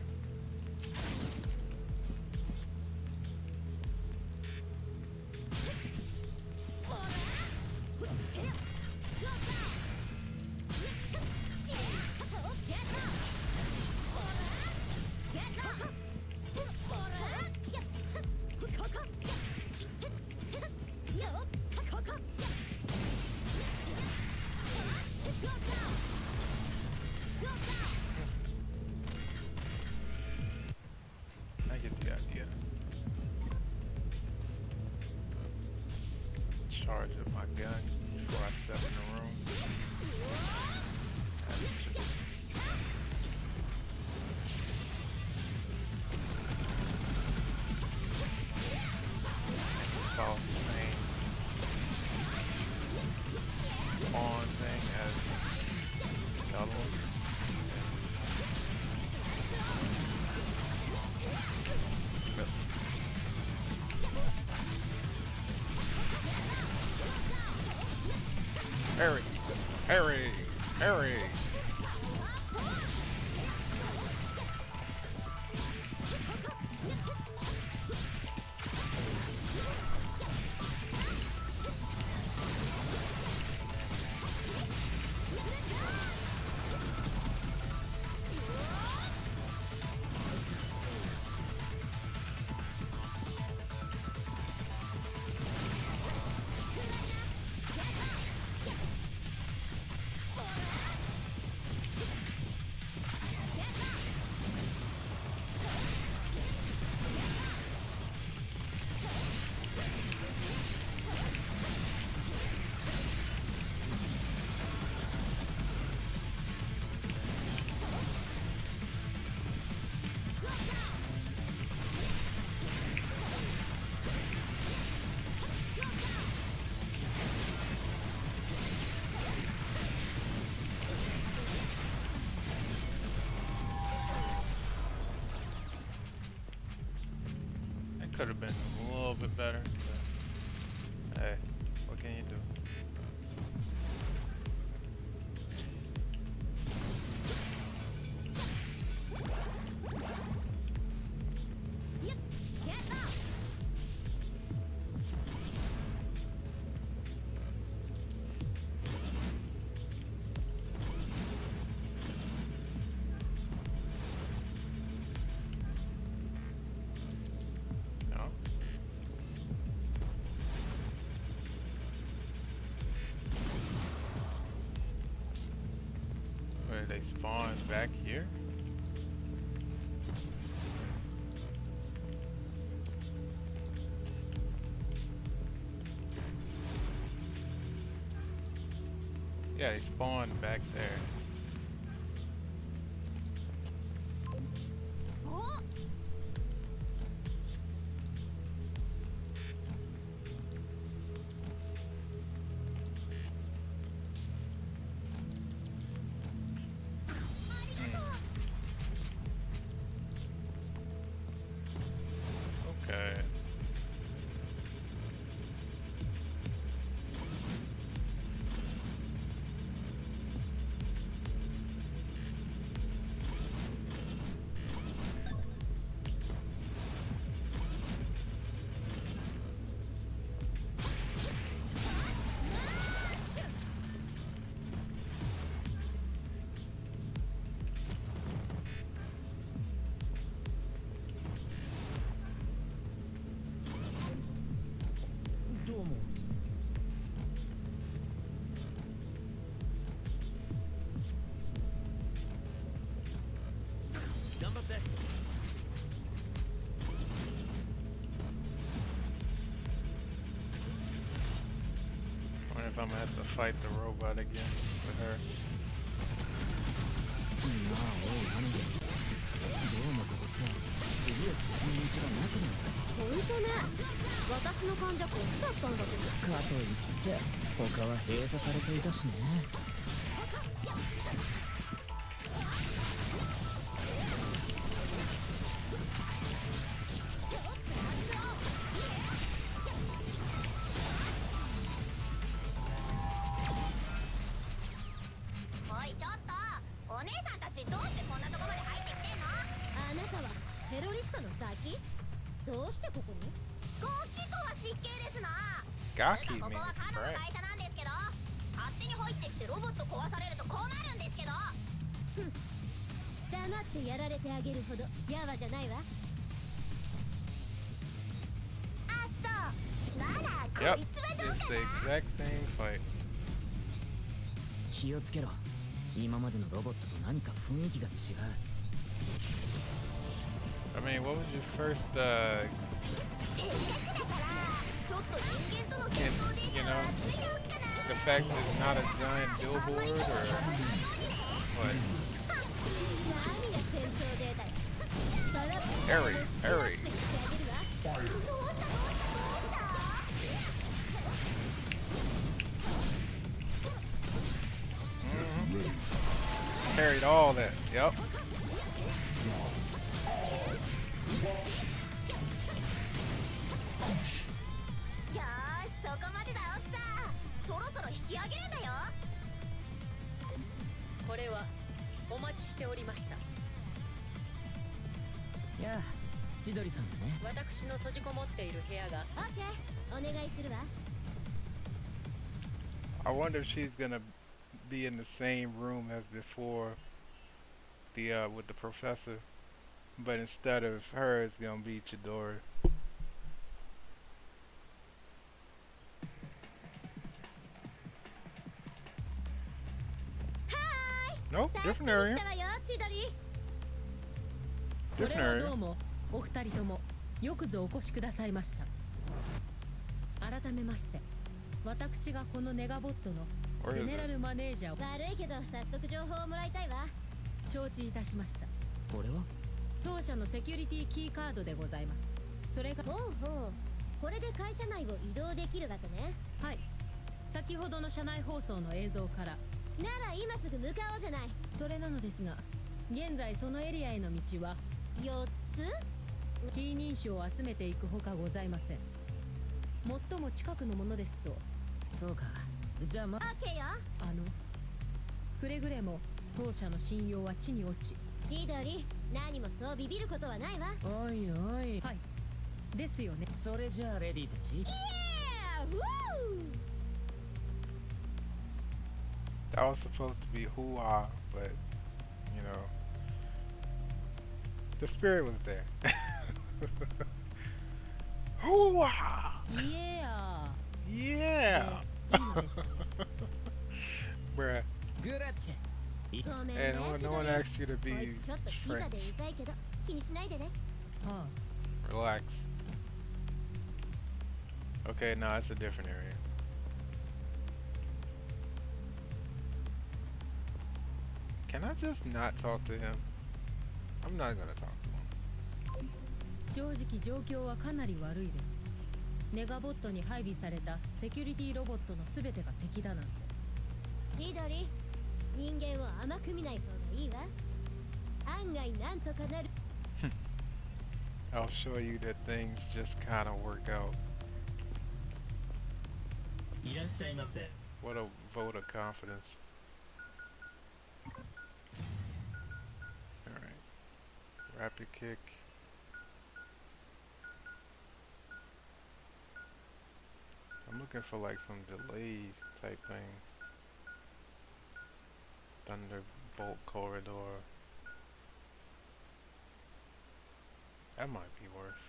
Speaker 1: I get the idea. Charge up my gun before I step in the room. Follow the same spawn thing as the other one. Harry! Harry! Harry! Could have been a little bit better, but hey, what can you do? Where they spawn back here? Yeah, they spawned back there. Okay. Wonder if I'm gonna have to fight the robot again with her.
Speaker 8: 本当ね。私の患者こっちだったんだけど。
Speaker 3: かといって他は閉鎖されていたしね。
Speaker 4: おいちょっと、お姉さんたちどうしてこんなとこまで入ってきてんの？
Speaker 8: あなたはテロリストのガキ？どうしてここに？
Speaker 4: ガキとは失敬ですな。
Speaker 1: Gaki
Speaker 4: ここ
Speaker 1: means
Speaker 4: はカナの
Speaker 1: right.
Speaker 4: 会社なんですけど、勝手に入ってきてロボット壊されると困るんですけど。
Speaker 8: 黙ってやられてあげるほどヤワじゃないわ。
Speaker 4: あ、そうならこ
Speaker 1: Yep,
Speaker 4: いつはどう
Speaker 1: it's
Speaker 4: か
Speaker 1: the
Speaker 4: な。
Speaker 1: exact same fight.
Speaker 3: 気をつけろ。今までのロボットと何か雰囲気が違う。
Speaker 1: I mean, what was your first,
Speaker 4: せっかくだからちょっと人間との戦闘デー
Speaker 1: you
Speaker 4: タ
Speaker 1: know,
Speaker 4: はついておくかな。
Speaker 1: the fact that it's not a giant billboard or what?
Speaker 8: 何が戦闘データよ。
Speaker 1: Harry, Harry. carried all that. Yep.
Speaker 4: よーし、そこまでだ奥さん。そろそろ引き上げるんだよ。
Speaker 2: これはお待ちしておりました。
Speaker 3: やあ、千鳥さんだね。
Speaker 2: 私の閉じこもっている部屋が。
Speaker 8: オッケー、お願いするわ。
Speaker 1: I wonder if she's gonna be in the same room as before, the with the professor, but instead of her, it's gonna be Chidori. Nope, different area.
Speaker 8: 来たわよ、千鳥。
Speaker 2: こ
Speaker 1: Different
Speaker 2: れは
Speaker 1: area.
Speaker 2: どうもお二人ともよくぞお越しくださいました。改めまして私がこのネガボットの
Speaker 1: Where
Speaker 2: ゼ
Speaker 1: is
Speaker 2: ネラ
Speaker 1: it?
Speaker 2: ルマネージャーを
Speaker 8: 悪いけど早速情報をもらいたいわ。
Speaker 2: 承知いたしました。
Speaker 3: これは
Speaker 2: 当社のセキュリティキーカードでございます。それが
Speaker 8: ほうほう、これで会社内を移動できるわけね。
Speaker 2: はい、先ほどの社内放送の映像から。
Speaker 8: なら今すぐ向かおうじゃない。
Speaker 2: それなのですが現在そのエリアへの道は
Speaker 8: 4つ？
Speaker 2: キー認証を集めていくほかございません。最も近くのものですと
Speaker 3: そうか。じゃあ
Speaker 8: オッケーよ。
Speaker 2: くれぐれも当社の信用は地に落ち。
Speaker 8: 千鳥、何もそうビビることはないわ。
Speaker 3: おいおい。
Speaker 2: はいですよね。
Speaker 3: それじゃあレディーたち。
Speaker 1: That was supposed to be hoo-ah, but you know, the spirit was there. Hoo-ah!
Speaker 2: イエー
Speaker 1: Yeah!
Speaker 2: いいのですか。
Speaker 1: Bruh.
Speaker 3: グラッチェ。
Speaker 8: ごめんね、
Speaker 1: And no
Speaker 8: 千
Speaker 1: one
Speaker 8: 鳥。
Speaker 1: asked you to
Speaker 8: こい
Speaker 1: be
Speaker 8: つちょっとキザ
Speaker 1: French.
Speaker 8: でうざいけど気にしないでね。
Speaker 2: は
Speaker 1: Relax. Okay, no, it's a different area. Can I just not talk to him? I'm not gonna talk to him.
Speaker 2: 正直状況はかなり悪いです。ネガボットに配備されたセキュリティロボットのすべてが敵だなんて。
Speaker 8: 千鳥、人間を甘く見ない方がいいわ。案外なんとかなる。
Speaker 1: I'll show you that things just kind of work out.
Speaker 7: いらっしゃいませ。
Speaker 1: What a vote of confidence. Alright. Rapid kick. I'm looking for like some delay type thing. Thunderbolt corridor. That might be worth.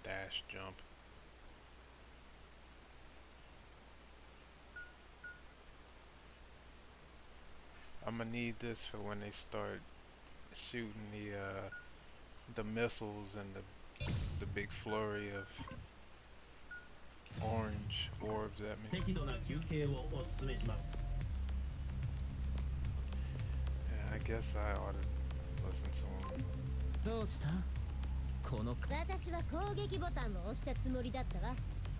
Speaker 1: Dash jump. I'm gonna need this for when they start shooting the missiles and the big flurry of orange orbs at me.
Speaker 7: 適度な休憩をお勧めします。
Speaker 1: Yeah, I guess I ought to listen to him.
Speaker 3: どうしたこの
Speaker 8: 私は攻撃ボタンを押したつもりだったわ。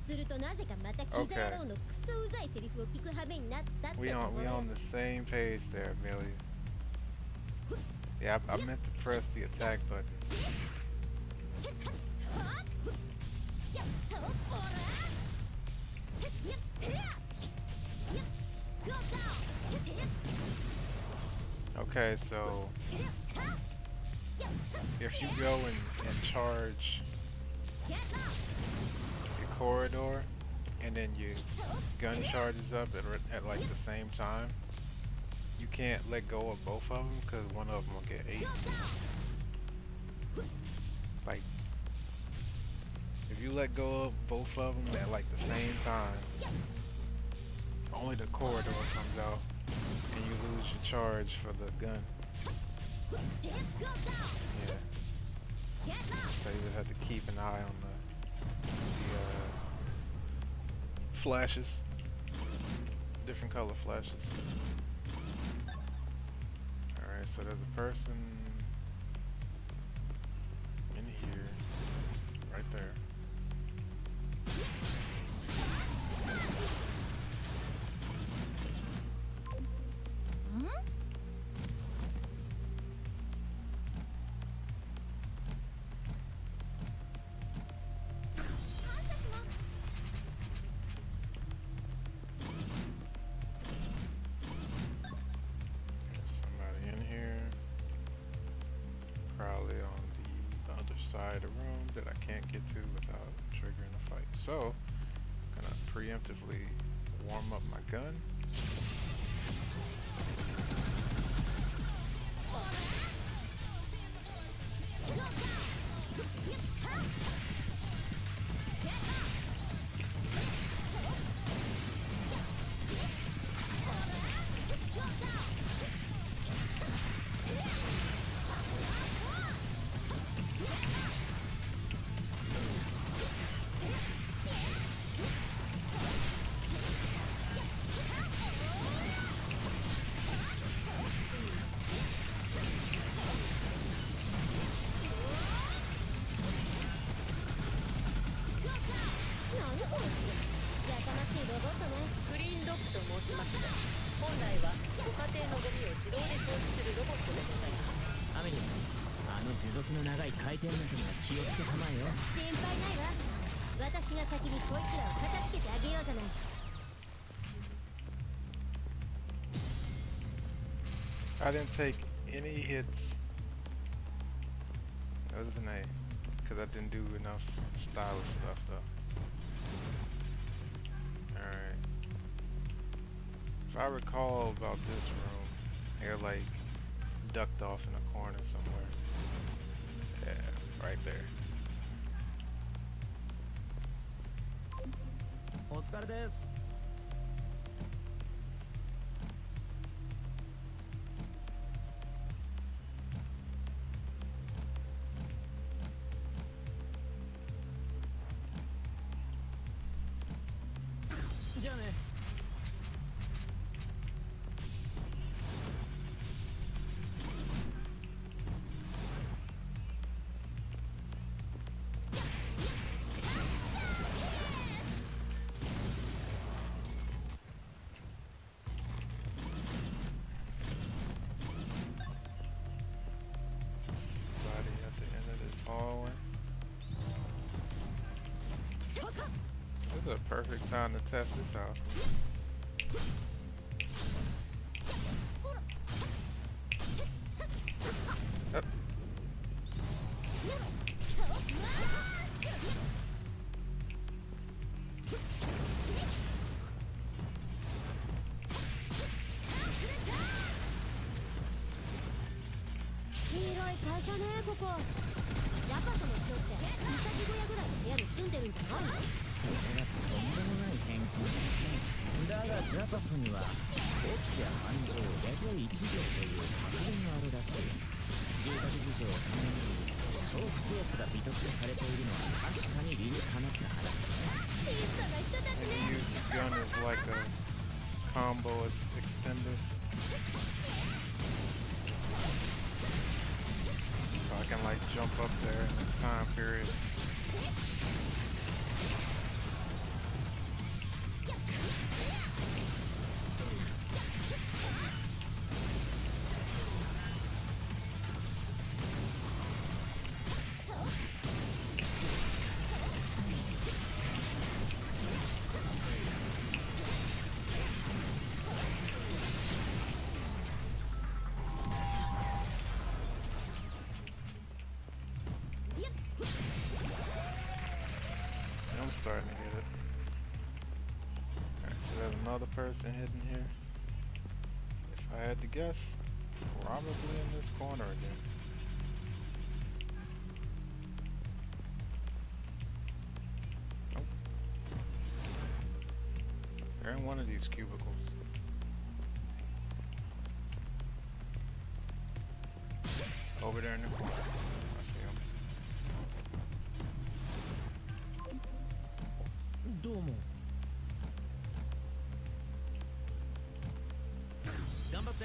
Speaker 8: するとなぜかまたキザ野郎のクソうざいセリフを聞く羽目になったってと
Speaker 1: We
Speaker 8: こ
Speaker 1: on
Speaker 8: ろ。
Speaker 1: the same page there, Amelia. Yeah, I meant to press the attack button.
Speaker 8: やったおら。
Speaker 1: Okay, so if you go and charge your corridor and then your gun charges up at like the same time, you can't let go of both of them because one of them will get 8. Like, if you let go of both of them at like the same time, only the corridor comes out and you lose your charge for the gun. Yeah. So you just have to keep an eye on the flashes, different color flashes. Alright, so there's a person in here, right there. Probably on the other side of the room that I can't get to without triggering a fight. So, I'm gonna preemptively warm up my gun.
Speaker 5: クリーンドッグと申しまして、本来はご家庭のゴミを自動で掃除するロボットでございます。
Speaker 3: アメリア、あの持続の長い回転力には気をつけたまえよ。
Speaker 8: 心配ないわ。私が先にこいつらを片付けてあげようじゃない。
Speaker 1: I didn't take any hits other than A, because I didn't do enough stylish stuff though. Alright. If I recall about this room, they're like ducked off in a corner somewhere. Yeah, right there.
Speaker 3: お疲れです。じゃあね。
Speaker 1: Somebody at the end of this hallway. This is a perfect time to test this out. Yep.
Speaker 8: 広い会社ね、ここ。ジャパソの人ってウサギ小屋ぐらいの部屋に住んでるんじゃないの？
Speaker 3: それがとんでもない変更だがジャパソには起きて繁盛レベル1条という格言があるらしい。住宅事情を鑑みる超スペースが美徳とされているのは確かに理にかなった話ですね。
Speaker 8: 小さな人たち
Speaker 1: And
Speaker 8: ね。
Speaker 1: you use the gun as like a combo extender. So I can like jump up there in this time period. another person hidden here? If I had to guess, probably in this corner again. Nope. They're in one of these cubicles. Over there in the corner. I see him.
Speaker 6: どうも。頑張って。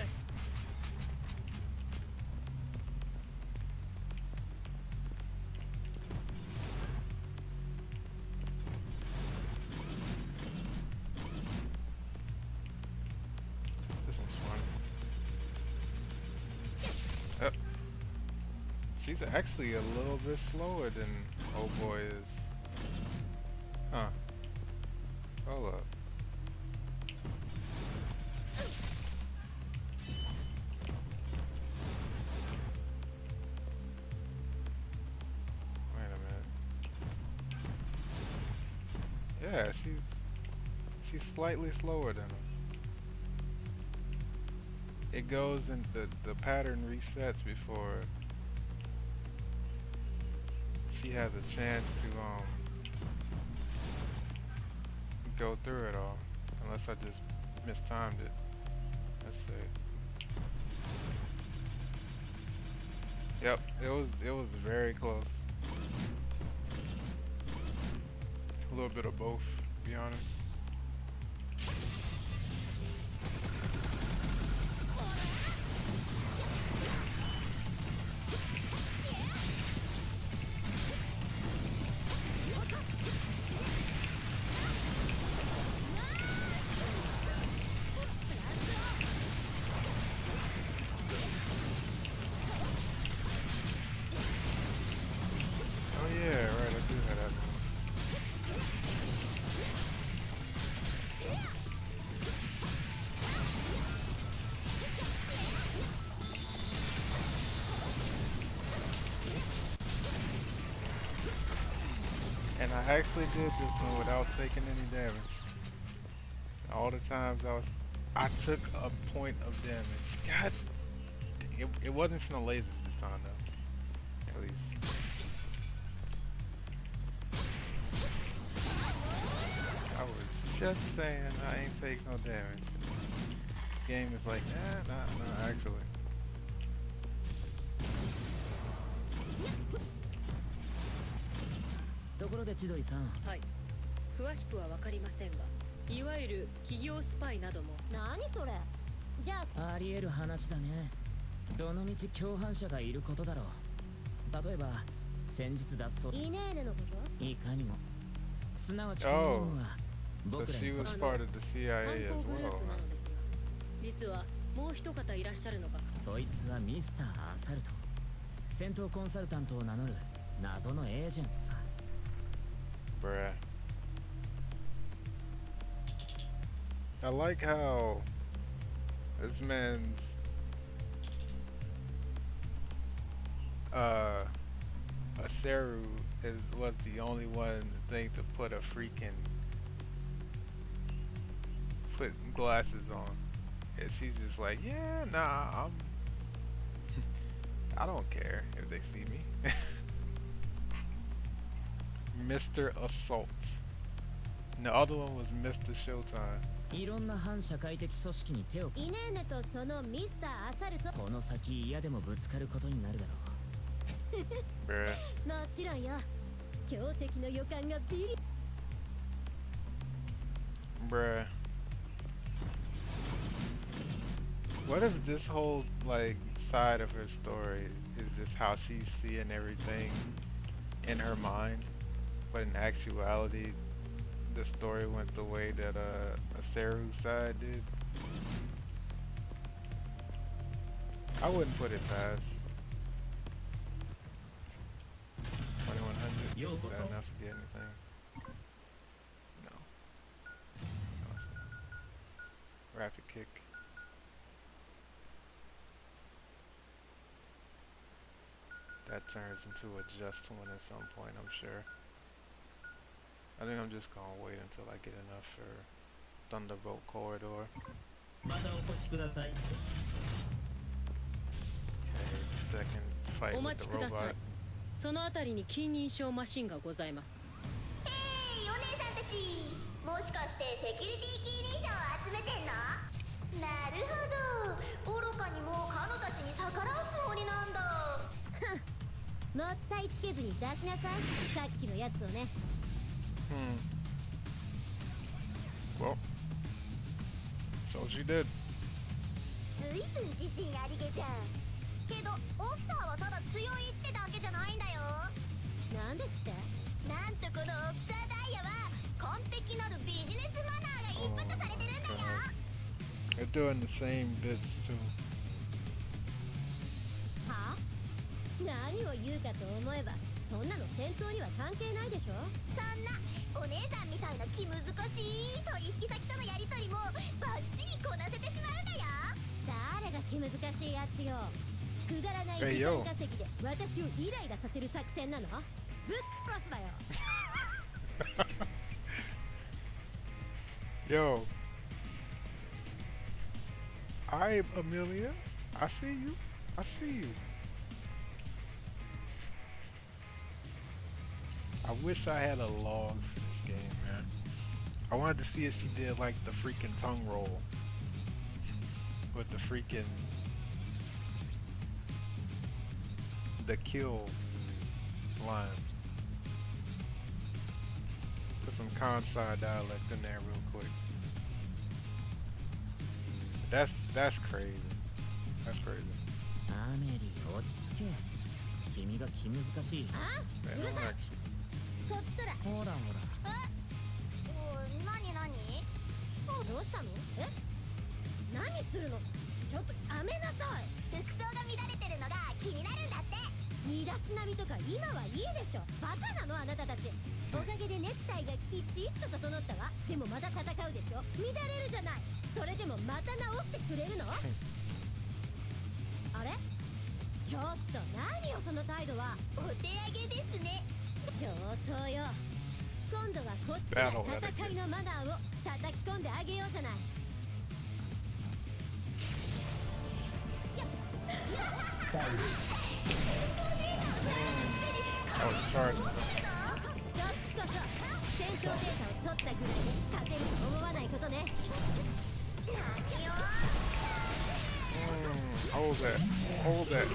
Speaker 1: This one's fun. She's actually a little bit slower than old boy is. Huh. Hold up. Wait a minute. Yeah, she's slightly slower than him. It goes in the pattern resets before she has a chance to go through it all, unless I just mistimed it. Let's see. Yep, it was very close. A little bit of both, to be honest. Oh yeah, right, I do have that move. And I actually did this one without taking any damage. All the times I took a point of damage. God, it wasn't from the lasers this time though. At least. I was just saying I ain't take no damage. Game is like, nah, actually.
Speaker 3: ところで千鳥さん、
Speaker 5: はい。詳しくは分かりませんが、いわゆる企業スパイなども。
Speaker 8: 何それ。じゃあ
Speaker 3: あり得る話だね。どのみち共犯者がいることだろう。例えば先日脱走、
Speaker 8: イネーネのこと。
Speaker 3: いかにも。すなわちこの任務は
Speaker 1: So
Speaker 3: 僕ら
Speaker 1: she
Speaker 3: に
Speaker 1: was part of the
Speaker 5: 犯
Speaker 1: CIA
Speaker 5: 行
Speaker 1: as
Speaker 5: グルー
Speaker 1: well.
Speaker 5: プなのですが、実はもう一方いらっしゃるのが。
Speaker 3: そいつはミスター・アサルト、戦闘コンサルタントを名乗る謎のエージェントさ。
Speaker 1: Bruh. I like how this man's Aseru was the only one thing to put glasses on. And she's just like, yeah, nah, I don't care if they see me. Mr. Assault. And the other one was Mr. Showtime.
Speaker 3: いろんな反社会的組織に手を。
Speaker 8: イネーネとそのミスター・アサルト。
Speaker 3: この先嫌でもぶつかることになるだろう。
Speaker 1: Bruh.
Speaker 8: もちろんよ。強敵の予感がビリ。
Speaker 1: Bruh. What if this whole like side of her story is just how she's seeing everything in her mind, but in actuality the story went the way that Aseru's side did? I wouldn't put it past 2100.
Speaker 7: Yo,
Speaker 1: Is
Speaker 7: what's
Speaker 1: that
Speaker 7: up?
Speaker 1: enough to get anything? No. Awesome. Rapid kick. That turns into a just one at some point, I'm sure. I think I'm just gonna wait until I get enough for Thunderbolt corridor.
Speaker 7: またお越しください。
Speaker 1: Okay, second fight
Speaker 2: お
Speaker 1: with
Speaker 2: 待
Speaker 1: the
Speaker 2: ちくださ
Speaker 1: robot.
Speaker 2: い。そのあたりに近認証マシンがございます。
Speaker 4: へい、お姉さんたち、もしかしてセキュリティキー認証を集めてんの？なるほど、愚かにも彼女たちに逆らうつもりなんだ。
Speaker 8: もったいつけずに出しなさい、さっきのやつをね。
Speaker 1: Well, so she did.
Speaker 4: ずいぶん自信ありげじゃん。けどオフィサーはただ強いってだけじゃないんだよ。
Speaker 8: なんですって？
Speaker 4: なんとこのオフィサーダイヤは完璧なるビジネスマナーがインプットされてるんだよ。
Speaker 1: They're doing the same bits too.
Speaker 8: はあ？何を言うかと思えば、そんなの戦闘には関係ないでしょ。
Speaker 4: そんなお姉さんみたいな気難しい取引先とのやりとりもバッチリこなせてしまうんだよ。
Speaker 8: 誰が気難しいやつよ。くだらない時間稼ぎで私をイライラさせる作戦なの？ぶっ殺すだよ。
Speaker 1: Yo, I'm Amelia. I see you. I see you. I wish I had a log for this game, man. I wanted to see if she did like the freaking tongue roll with the freaking the kill line. Put some Kansai dialect in there real quick. That's crazy. That's crazy.
Speaker 3: アメリー、落ち着け。君が気難しい。
Speaker 8: あ？
Speaker 1: Man,
Speaker 8: うる
Speaker 1: I'm
Speaker 8: さい。
Speaker 1: actually-
Speaker 8: こっちとら。
Speaker 3: ほらほら。
Speaker 4: なになに？
Speaker 8: どうしたの？え？何するの？ちょっとやめなさい。
Speaker 4: 服装が乱れてるのが気になるんだって。
Speaker 8: 身だしなみとか今はいいでしょ。バカなのあなたたち。おかげでネクタイがきちっと整ったわ。でもまた戦うでしょ。乱れるじゃない。それでもまた直してくれるの？あれ？ちょっと何よその態度は。
Speaker 4: お手上げですね。
Speaker 8: 上等よ。今度はこっちが戦いのマナーを叩き込んであげようじゃない。
Speaker 1: I was charged.
Speaker 8: どっちこそ戦闘データを取ったぐらいで勝てると思わないことね。
Speaker 1: Hold that. Hold that.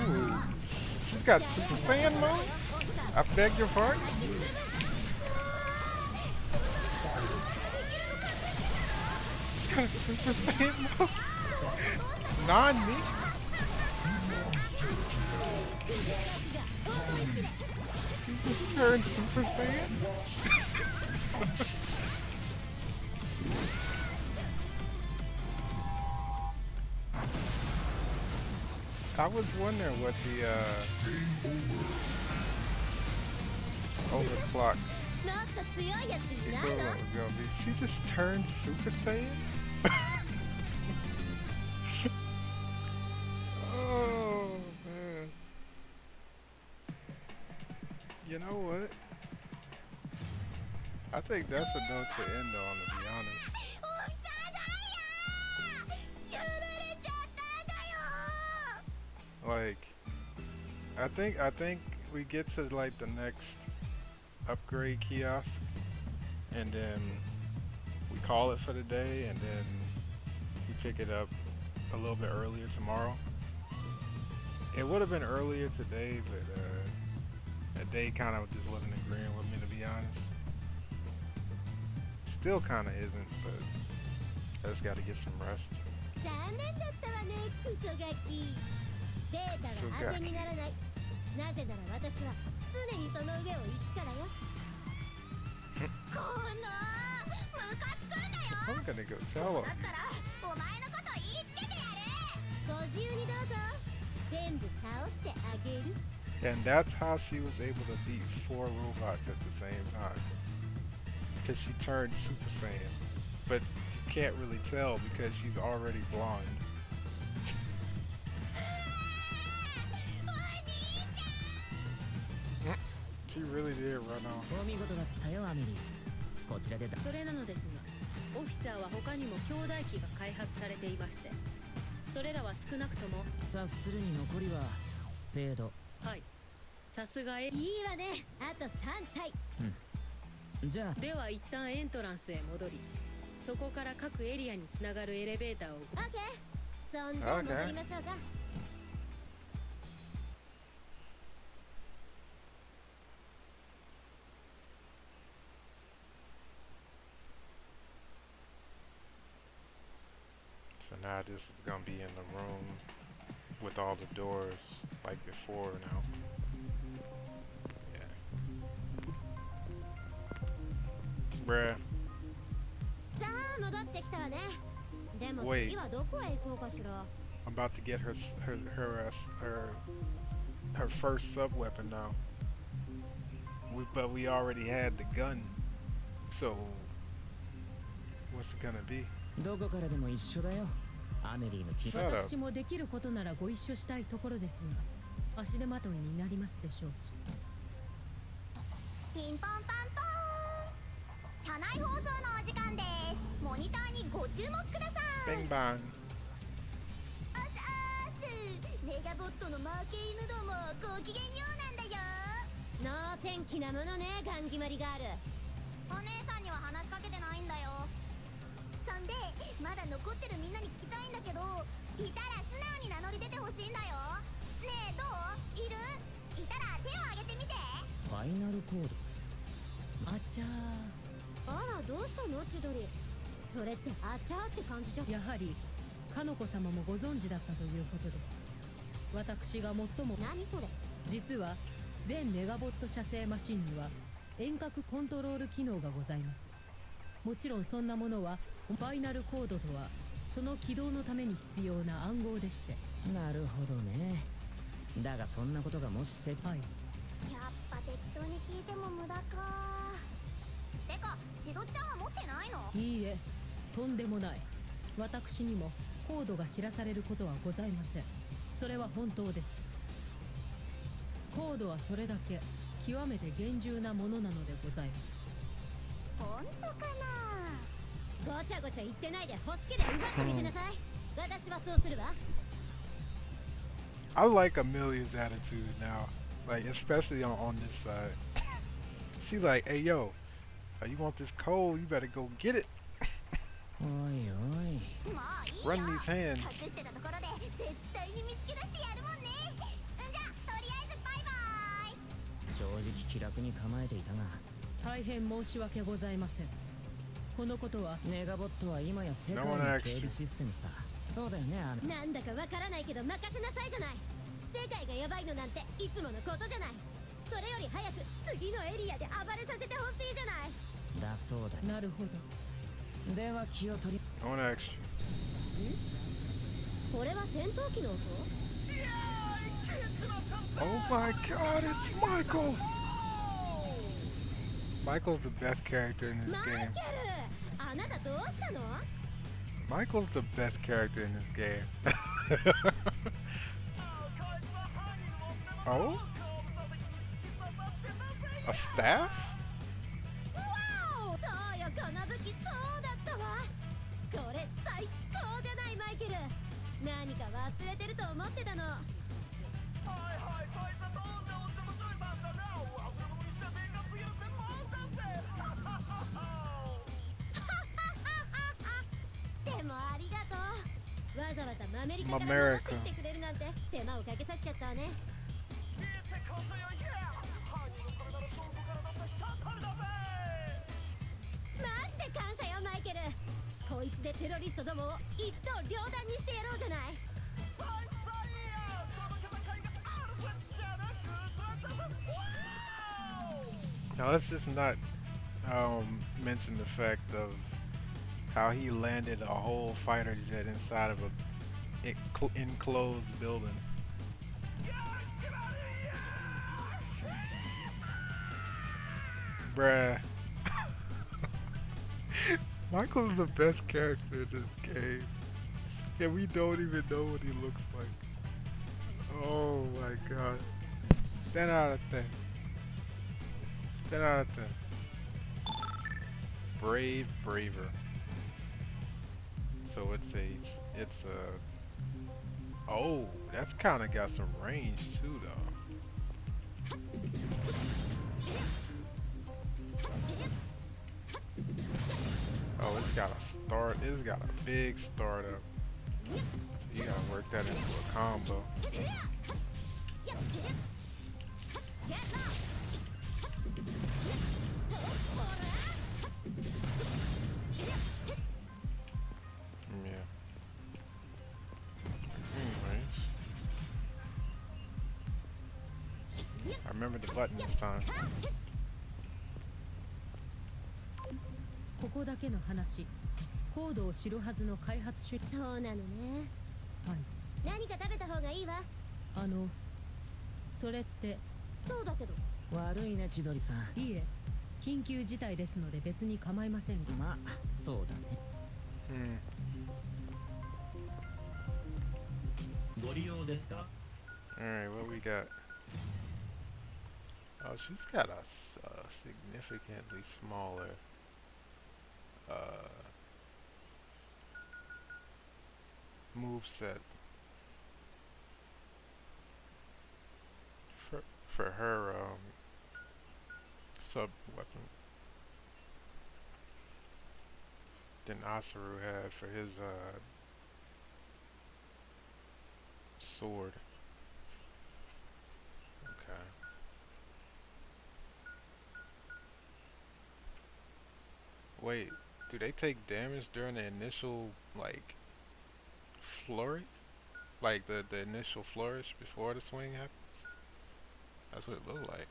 Speaker 1: Ooh. She's got Super Saiyan mode? I beg your pardon? She's got Super Saiyan mode? Non-me? She just turned Super Saiyan? I was wondering what the overclock equivalent was gonna be. She just turned Super Saiyan? Oh man. You know what? I think that's a note to end on, to be honest. Like, I think we get to like the next upgrade kiosk, and then we call it for the day, and then we pick it up a little bit earlier tomorrow. It would have been earlier today, but the day kind of just wasn't agreeing with me, to be honest. Still kind of isn't, but I just got to get some rest.
Speaker 8: 残念だったわね、クソガキ。データが当てにならない。なぜなら私は常にその上を行くからよ。
Speaker 4: このムカつくんだよ。
Speaker 1: I'm gonna go tell
Speaker 4: だっ
Speaker 1: him.
Speaker 4: たらお前のこと言いつけてやる。
Speaker 8: ご自由にどうぞ。全部倒してあげる。
Speaker 1: And that's how she was able to beat 4 robots at the same time. Because she turned Super Saiyan. But you can't really tell because she's already blonde. She really did run off.
Speaker 3: お見事だったよアメリー。こちらでだ。
Speaker 2: それなのですが、オフィサーは他にも兄弟機が開発されていまして、それらは少なくとも、
Speaker 3: 察するに残りはスペード。
Speaker 2: はい、さすが
Speaker 8: いいわね。あと3体。
Speaker 3: じゃあ
Speaker 2: では一旦エントランスへ戻り、そこから各エリアにつながるエレベーターを。
Speaker 8: オッケー。そんじゃ戻りましょうか。
Speaker 1: So now this is gonna be in the room with all the doors like before now. Yeah. Bruh.
Speaker 8: さあ戻ってきたわね。でも
Speaker 1: Wait.
Speaker 8: 次はどこへ行こうかしら。
Speaker 1: I'm about to get her first sub weapon now. But we already had the gun. So what's it gonna be?
Speaker 3: どこからでも一緒だよ。アメリーの気。
Speaker 1: Shut up.
Speaker 2: 私もできることならご一緒したいところですが、足手まといになりますでしょうし。
Speaker 4: ピンポンパンポーン。車内放送のお時間です。モニターにご注目ください。
Speaker 1: Bing bang.
Speaker 4: あすあす。ネガボットの負け犬どもごきげんようなんだよ。
Speaker 8: 能天気なものね、ガン決まりガール。
Speaker 4: お姉さんには話しかけてないんだよ。そんでまだ残ってるみんなに聞きたいんだけど、いたら素直に名乗り出てほしいんだよ。ねえどう？いる？いたら手を挙げてみて。
Speaker 3: ファイナルコード。
Speaker 2: あちゃ
Speaker 8: あらどうしたの千鳥。それってあちゃーって感じじゃ。
Speaker 2: ー、やはりかのこ様もご存知だったということです。私が最も
Speaker 8: 何それ。
Speaker 2: 実は全ネガボット射精マシンには遠隔コントロール機能がございます。もちろんそんなものはファイナルコードとはその起動のために必要な暗号でして。
Speaker 3: なるほどね。だがそんなことがもしせ。
Speaker 2: はい。
Speaker 4: やっぱ適当に聞いても無駄か。てかしどっちゃんは持ってないの？
Speaker 2: いいえ、とんでもない。私にもコードが知らされることはございません。それは本当です。コードはそれだけ極めて厳重なものなのでございます。
Speaker 4: 本当かな。
Speaker 8: ごちゃごちゃ言ってないで欲しければ奪ってみせなさい。私はそうするわ。
Speaker 1: I like Amelia's attitude now, like especially on this side. She like, hey yo, you want this coal? You better go get it.
Speaker 3: おいおい。
Speaker 4: もういいよ。
Speaker 1: Run these hands.
Speaker 4: 隠してたところで絶対に見つけ出してやるもんね。じゃあとりあえずバイバイ。
Speaker 3: 正直気楽に構えていたが、
Speaker 2: 大変申し訳ございません。このことは
Speaker 3: ネガボットは今や世界の警備システムさ。そうだよね、アメ。
Speaker 8: なんだかわからないけど任せなさいじゃない。世界がヤバいのなんていつものことじゃない。それより早く次のエリアで暴れさせてほしいじゃない。
Speaker 3: だそうだ。
Speaker 2: なるほど。
Speaker 3: では気を取り。
Speaker 1: I wanna ask you.
Speaker 8: これは戦闘機の音。
Speaker 1: Oh my God, it's Michael. Michael's the best character in this
Speaker 8: マイケル
Speaker 1: game.
Speaker 8: あなたどうしたの。
Speaker 1: Michael's the best character in this game. Oh? A staff?
Speaker 8: そうよ、この武器そうだったわ。これ最高じゃないマイケル。何か忘れてると思ってたの。でもありがとう。わざわざアメリカから持ってきてくれるなんて手間をかけさせちゃったわね。マジで感謝よマイケル。こいつでテロリストどもを一刀両断にしてやろうじゃない。
Speaker 1: Now let's just not mention the fact of how he landed a whole fighter jet inside of a enclosed building. Bruh. Michael's the best character in this game. Yeah, we don't even know what he looks like. Oh my god. 10 out of 10. 10 out of 10. Brave, braver. So it's a... Oh, that's kind of got some range too though. Oh, it's got a big startup. So you gotta work that into a combo. Yeah. Anyways. I remember the button this time.
Speaker 2: ここだけの話、コードを知るはずの開発手。
Speaker 8: そうなのね。
Speaker 2: はい。
Speaker 8: 何か食べた方がいいわ。
Speaker 2: それって。
Speaker 8: そうだけど。
Speaker 3: 悪いね千鳥さん。
Speaker 2: いいえ、緊急事態ですので別に構いませんが。
Speaker 3: まあ、そうだね。
Speaker 7: ご利用ですか?
Speaker 1: Alright, what we got? Oh, she's got a significantly smaller move set for her sub weapon than Asaru had for his sword. Okay. Wait, do they take damage during the initial, like, flurry? Like, the initial flourish before the swing happens? That's what it looked like.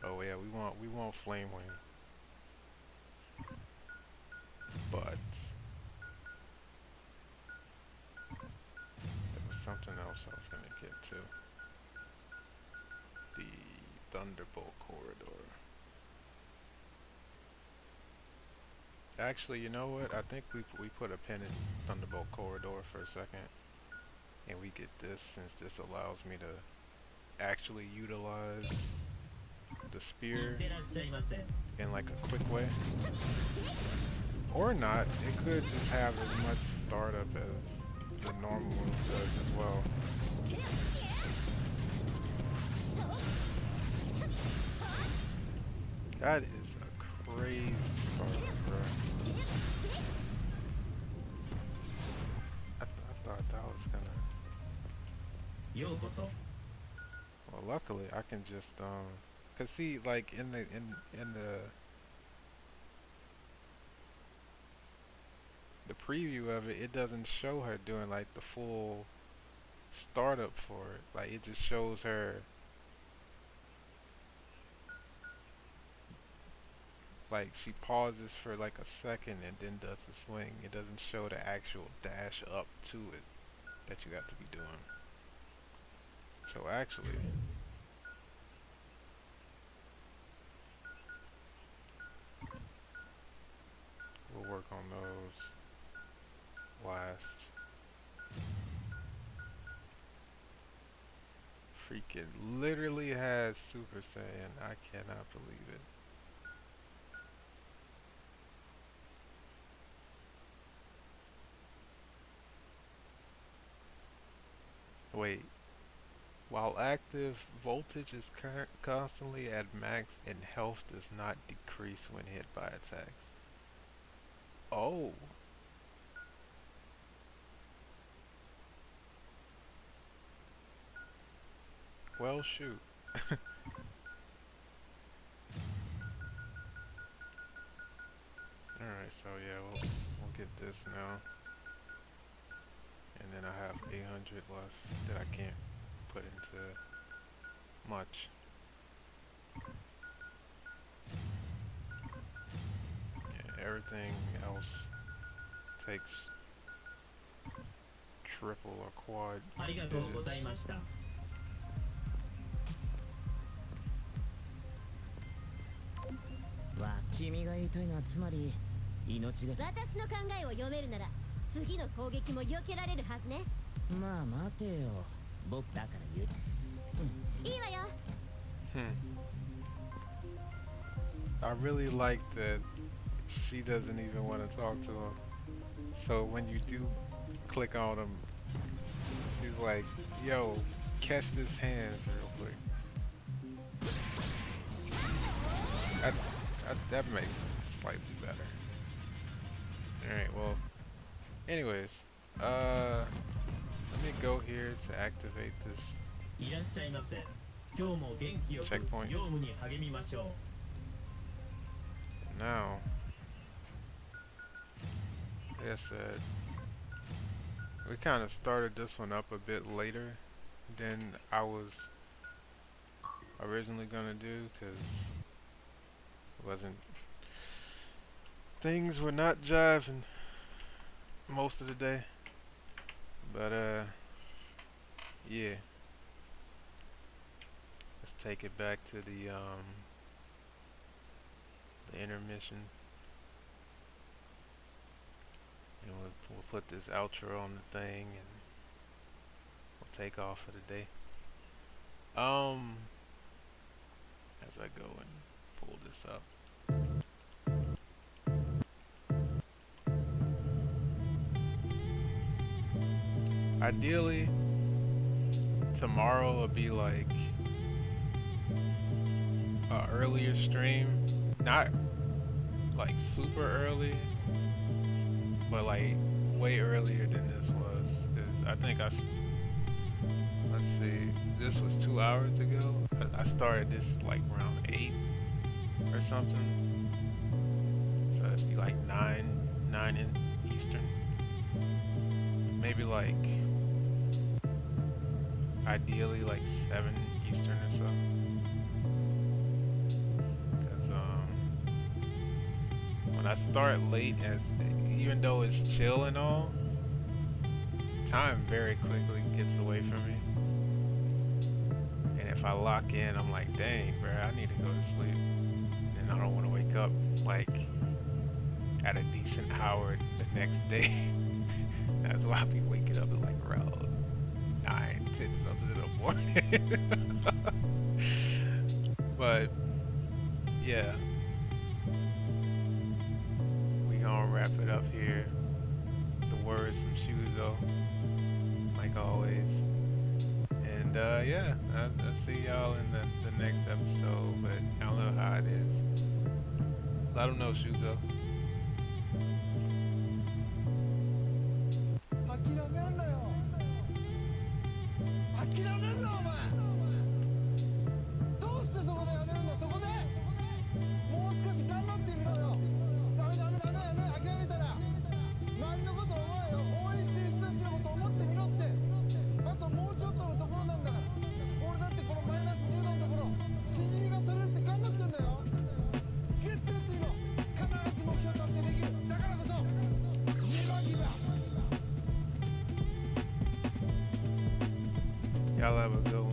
Speaker 1: Oh yeah, we want Flame Wing. But there was something else I was gonna get to. The Thunderbolt Corridor. Actually, you know what? I think we put a pin in Thunderbolt Corridor for a second. And we get this, since this allows me to actually utilize the spear in like a quick way. Or not. It could just have as much startup as the normal move does as well. That is a crazy startup, bro. I thought that was gonna... Well, luckily I can just cause see, like in the preview of it, it doesn't show her doing like the full startup for it. Like it just shows her like she pauses for like a second and then does a swing. It doesn't show the actual dash up to it that you have to be doing. So actually, we'll work on those last. Freaking literally has Super Saiyan. I cannot believe it. Wait. While active, voltage is constantly at max and health does not decrease when hit by attacks. Oh. Well, shoot. Alright, so yeah, we'll get this now. And then I have 800 left that I can't put into much. Yeah, everything else takes triple or quad.
Speaker 7: ありがとうございました。
Speaker 3: 君が言いたいのはつまり命が
Speaker 8: 私の考えを読めるなら次の攻撃も避けられるはずね。
Speaker 3: まあ待てよ、僕だから言う、
Speaker 8: いいわよ。
Speaker 1: I really like that she doesn't even want to talk to him. So when you do click on him, she's like, yo, catch his hands real quick. That makes it slightly better. Alright, well, anyways, let me go here to activate this
Speaker 7: いらっしゃいませ。今日も元気よく業務に励みましょう。
Speaker 1: now. Like I said, we kind of started this one up a bit later than I was originally gonna do, because things were not jiving most of the day, but yeah, let's take it back to the intermission, and we'll put this outro on the thing, and we'll take off for the day. As I go and pull this up. Ideally, tomorrow will be like an earlier stream, not like super early, but like way earlier than this was. 'Cause I think let's see, this was 2 hours ago. I started this like around 8 or something, so it'd be like 9 in Eastern, maybe like ideally like 7 Eastern or so, because when I start late, even though it's chill and all, time very quickly gets away from me, and if I lock in, I'm like, dang bro, I need to go to sleep, and I don't want to wake up like at a decent hour the next day. That's why I be waking up at like around 9, 10 something in the morning. But yeah, we gonna wrap it up here. The words from Shuzo, like always. And yeah, I'll see y'all in the next episode, but I don't know how it is. Let them know, Shuzo. 'Y'all have a good one.